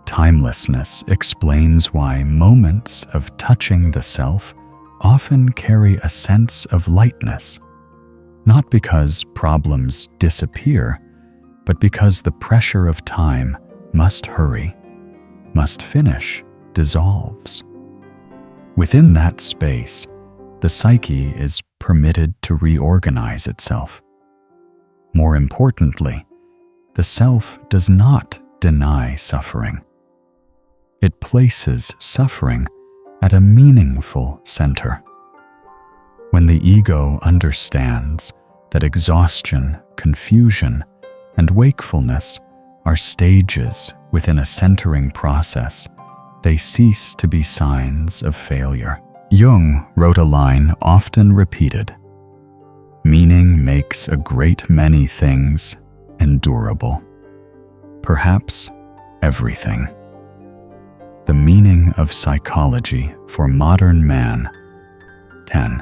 Timelessness explains why moments of touching the self often carry a sense of lightness, not because problems disappear, but because the pressure of time must hurry, must finish, dissolves. Within that space, the psyche is permitted to reorganize itself. More importantly, the self does not deny suffering. It places suffering at a meaningful center. When the ego understands that exhaustion, confusion, and wakefulness are stages within a centering process, they cease to be signs of failure. Jung wrote a line often repeated, "Meaning makes a great many things endurable. Perhaps everything." The meaning of psychology for modern man. 10.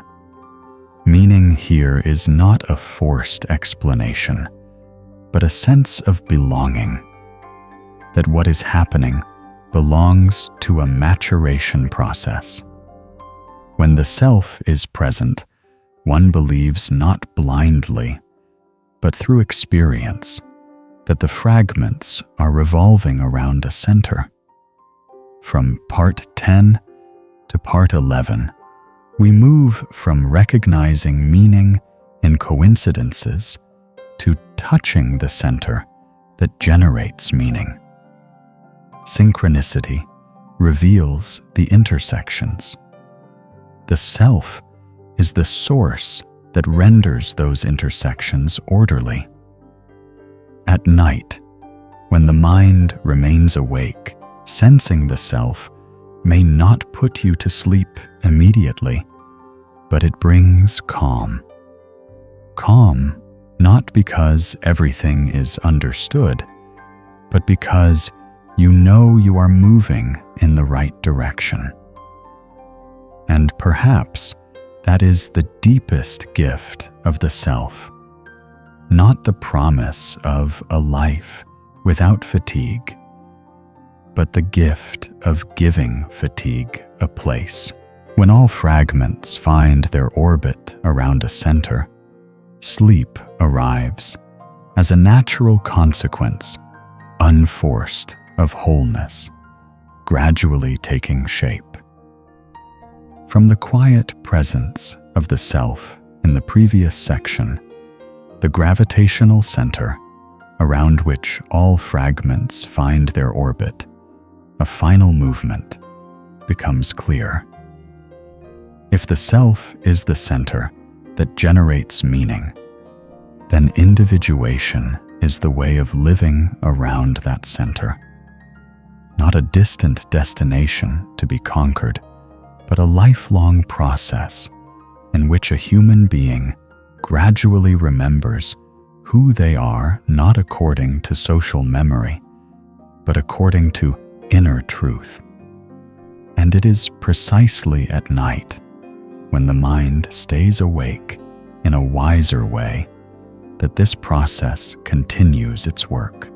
Meaning here is not a forced explanation, but a sense of belonging, that what is happening belongs to a maturation process. When the self is present, one believes not blindly, but through experience, that the fragments are revolving around a center. from Part 10 to Part 11, we move from recognizing meaning in coincidences to touching the center that generates meaning. Synchronicity reveals the intersections. The self is the source that renders those intersections orderly. At night, when the mind remains awake, sensing the self may not put you to sleep immediately, but it brings calm. Calm not because everything is understood, but because you know you are moving in the right direction. And perhaps that is the deepest gift of the self, not the promise of a life without fatigue, but the gift of giving fatigue a place. When all fragments find their orbit around a center, sleep arrives as a natural consequence, unforced, of wholeness, gradually taking shape. From the quiet presence of the self in the previous section, the gravitational center, around which all fragments find their orbit, a final movement becomes clear. If the self is the center that generates meaning, then individuation is the way of living around that center. Not a distant destination to be conquered, but a lifelong process in which a human being gradually remembers who they are not according to social memory, but according to inner truth. And it is precisely at night, when the mind stays awake in a wiser way, that this process continues its work.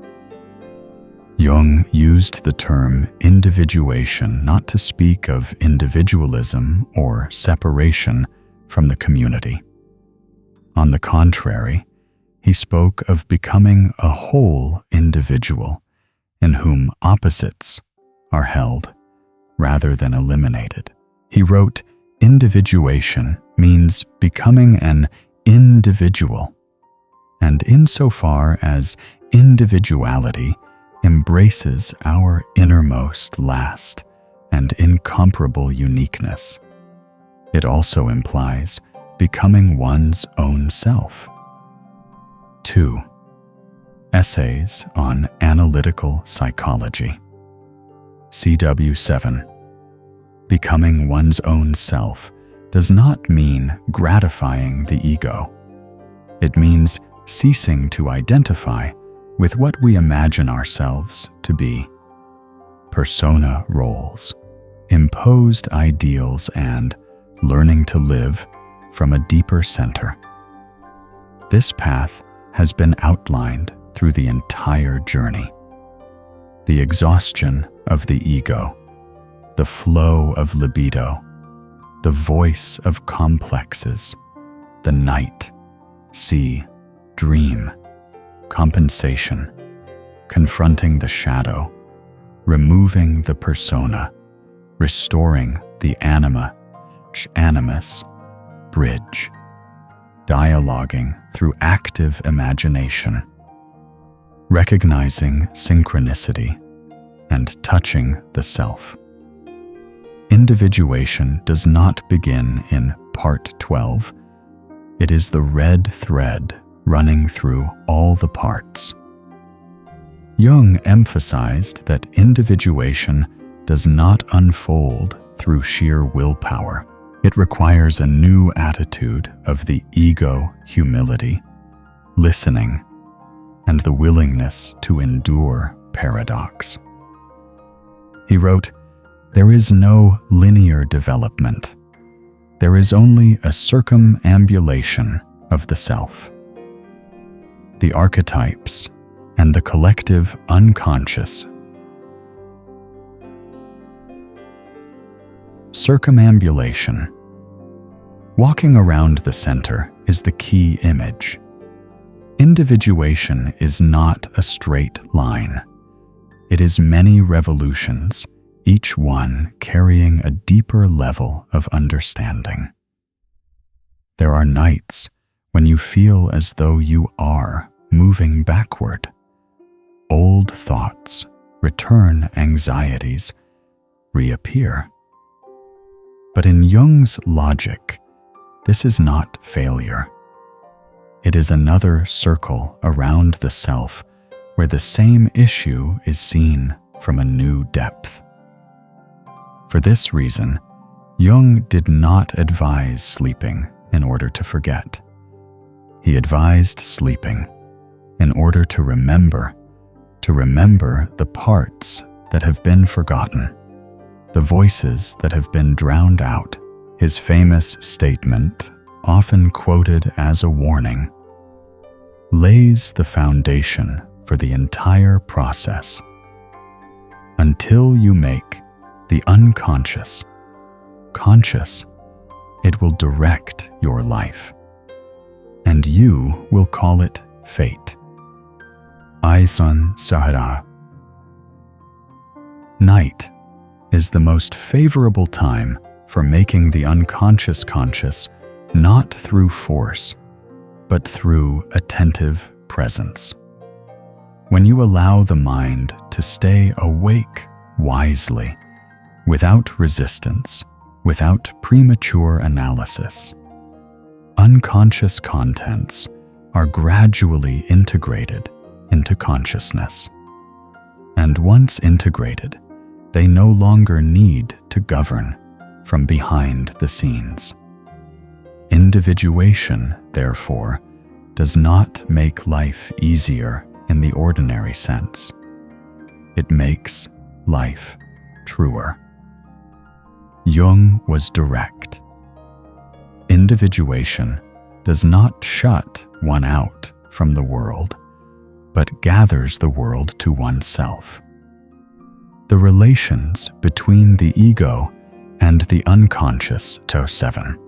Jung used the term individuation not to speak of individualism or separation from the community. On the contrary, he spoke of becoming a whole individual in whom opposites are held rather than eliminated. He wrote, "Individuation means becoming an individual, and insofar as individuality embraces our innermost last and incomparable uniqueness, it also implies becoming one's own self." 2. Essays on Analytical Psychology. CW 7. Becoming one's own self does not mean gratifying the ego. It means ceasing to identify with what we imagine ourselves to be. Persona roles, imposed ideals, and learning to live from a deeper center. This path has been outlined through the entire journey. The exhaustion of the ego, the flow of libido, the voice of complexes, the night, sea, dream, compensation, confronting the shadow, removing the persona, restoring the anima, animus, bridge, dialoguing through active imagination, recognizing synchronicity, and touching the self. Individuation does not begin in Part 12. It is the red thread running through all the parts. Jung emphasized that individuation does not unfold through sheer willpower. It requires a new attitude of the ego humility, listening, and the willingness to endure paradox. He wrote, "There is no linear development. There is only a circumambulation of the self. The archetypes and the collective unconscious. Circumambulation. Walking around the center is the key image. Individuation is not a straight line. It is many revolutions each one carrying a deeper level of understanding. There are nights when you feel as though you are moving backward. Old thoughts return, anxieties reappear. But in Jung's logic, this is not failure. It is another circle around the self where the same issue is seen from a new depth. For this reason, Jung did not advise sleeping in order to forget. He advised sleeping in order to remember the parts that have been forgotten, the voices that have been drowned out. His famous statement, often quoted as a warning, lays the foundation for the entire process. Until you make the unconscious conscious, it will direct your life, and you will call it fate. Aison Sahara. Night is the most favorable time for making the unconscious conscious, not through force, but through attentive presence. When you allow the mind to stay awake wisely, without resistance, without premature analysis, unconscious contents are gradually integrated into consciousness. And once integrated, they no longer need to govern from behind the scenes. Individuation, therefore, does not make life easier in the ordinary sense. It makes life truer. Jung was direct. Individuation does not shut one out from the world, but gathers the world to oneself. The relations between the ego and the unconscious. 7.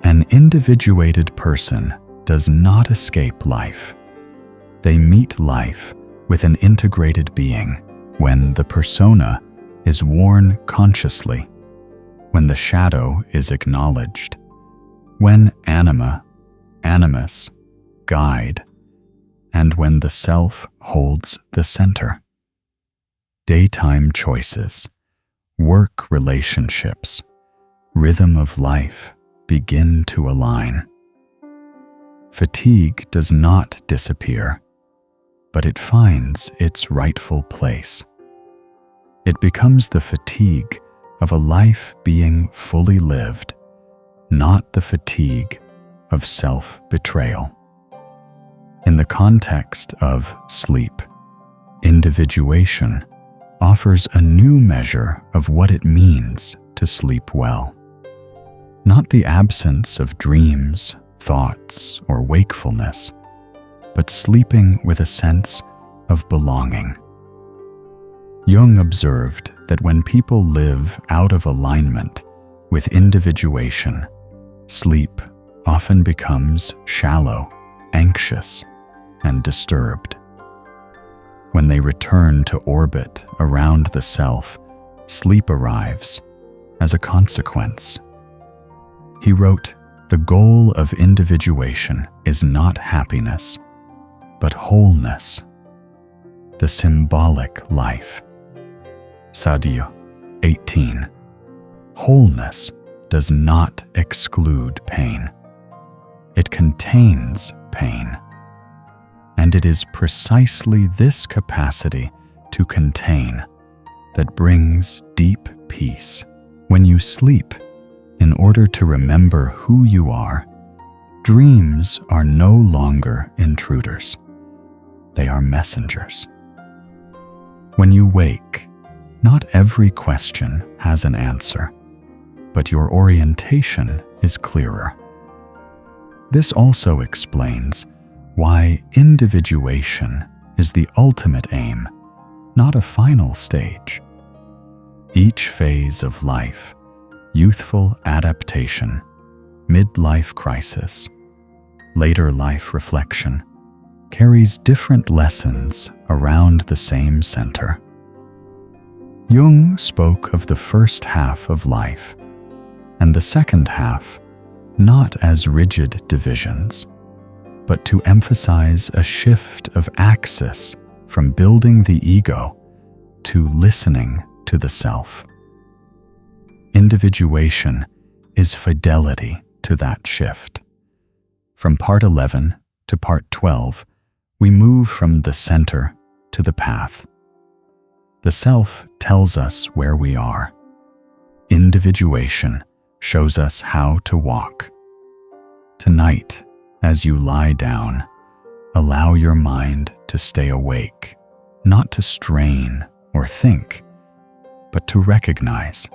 An individuated person does not escape life. They meet life with an integrated being when the persona is worn consciously, when the shadow is acknowledged, when anima, animus, guide, and when the self holds the center. Daytime choices, work relationships, rhythm of life begin to align. Fatigue does not disappear, but it finds its rightful place. It becomes the fatigue of a life being fully lived, not the fatigue of self-betrayal. In the context of sleep, individuation offers a new measure of what it means to sleep well. Not the absence of dreams, thoughts, or wakefulness, but sleeping with a sense of belonging. Jung observed that when people live out of alignment with individuation, sleep often becomes shallow, anxious, and disturbed. When they return to orbit around the self, sleep arrives as a consequence. He wrote, "The goal of individuation is not happiness, but wholeness, the symbolic life." Sadio, 18. Wholeness does not exclude pain. It contains pain. And it is precisely this capacity to contain that brings deep peace. When you sleep, in order to remember who you are, dreams are no longer intruders. They are messengers. When you wake, not every question has an answer, but your orientation is clearer. This also explains why individuation is the ultimate aim, not a final stage. Each phase of life, youthful adaptation, midlife crisis, later life reflection, carries different lessons around the same center. Jung spoke of the first half of life and the second half not as rigid divisions, but to emphasize a shift of axis from building the ego to listening to the self. Individuation is fidelity to that shift. From part 11 to part 12, we move from the center to the path. The self tells us where we are. Individuation shows us how to walk. Tonight, as you lie down, allow your mind to stay awake, not to strain or think, but to recognize.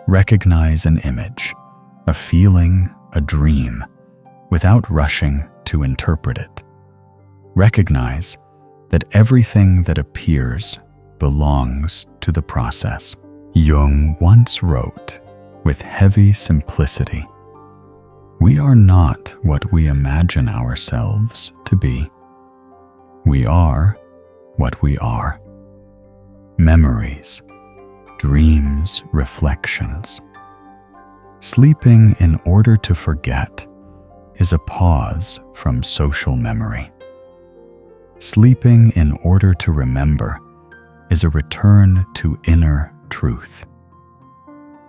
Recognize an image, a feeling, a dream, without rushing to interpret it. Recognize that everything that appears belongs to the process. Jung once wrote, with heavy simplicity, "We are not what we imagine ourselves to be. We are what we are." Memories, dreams, reflections. Sleeping in order to forget is a pause from social memory. Sleeping in order to remember is a return to inner truth.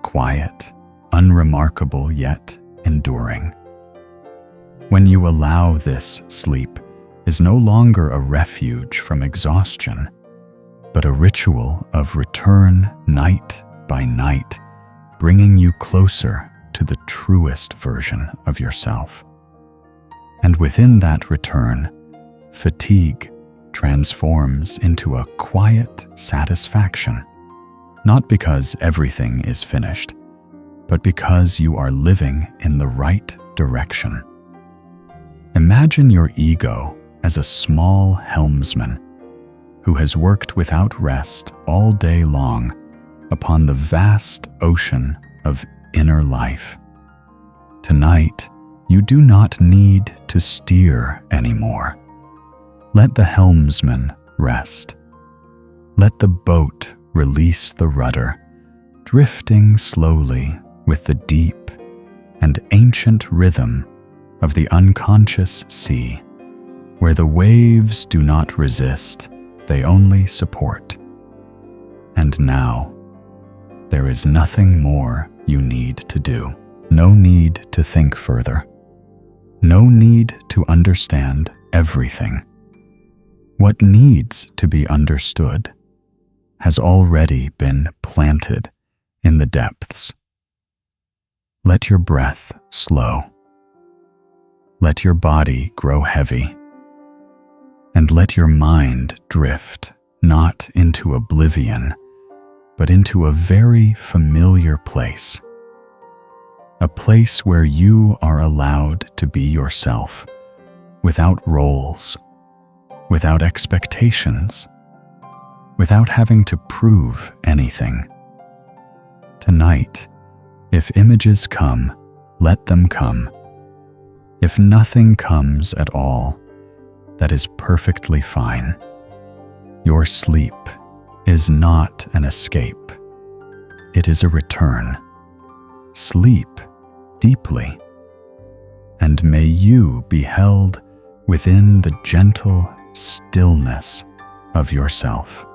Quiet, unremarkable yet enduring. When you allow this, sleep is no longer a refuge from exhaustion, but a ritual of return night by night, bringing you closer to the truest version of yourself. And within that return, fatigue transforms into a quiet satisfaction, not because everything is finished, but because you are living in the right direction. Imagine your ego as a small helmsman who has worked without rest all day long upon the vast ocean of inner life. Tonight, you do not need to steer anymore. Let the helmsman rest. Let the boat release the rudder, drifting slowly with the deep and ancient rhythm of the unconscious sea, where the waves do not resist, they only support. And now, there is nothing more you need to do. No need to think further. No need to understand everything. What needs to be understood has already been planted in the depths. Let your breath slow. Let your body grow heavy. And let your mind drift not into oblivion, but into a very familiar place. A place where you are allowed to be yourself, without roles, without expectations, without having to prove anything. Tonight, if images come, let them come. If nothing comes at all, that is perfectly fine. Your sleep is not an escape. It is a return. Sleep deeply, and may you be held within the gentle stillness of yourself.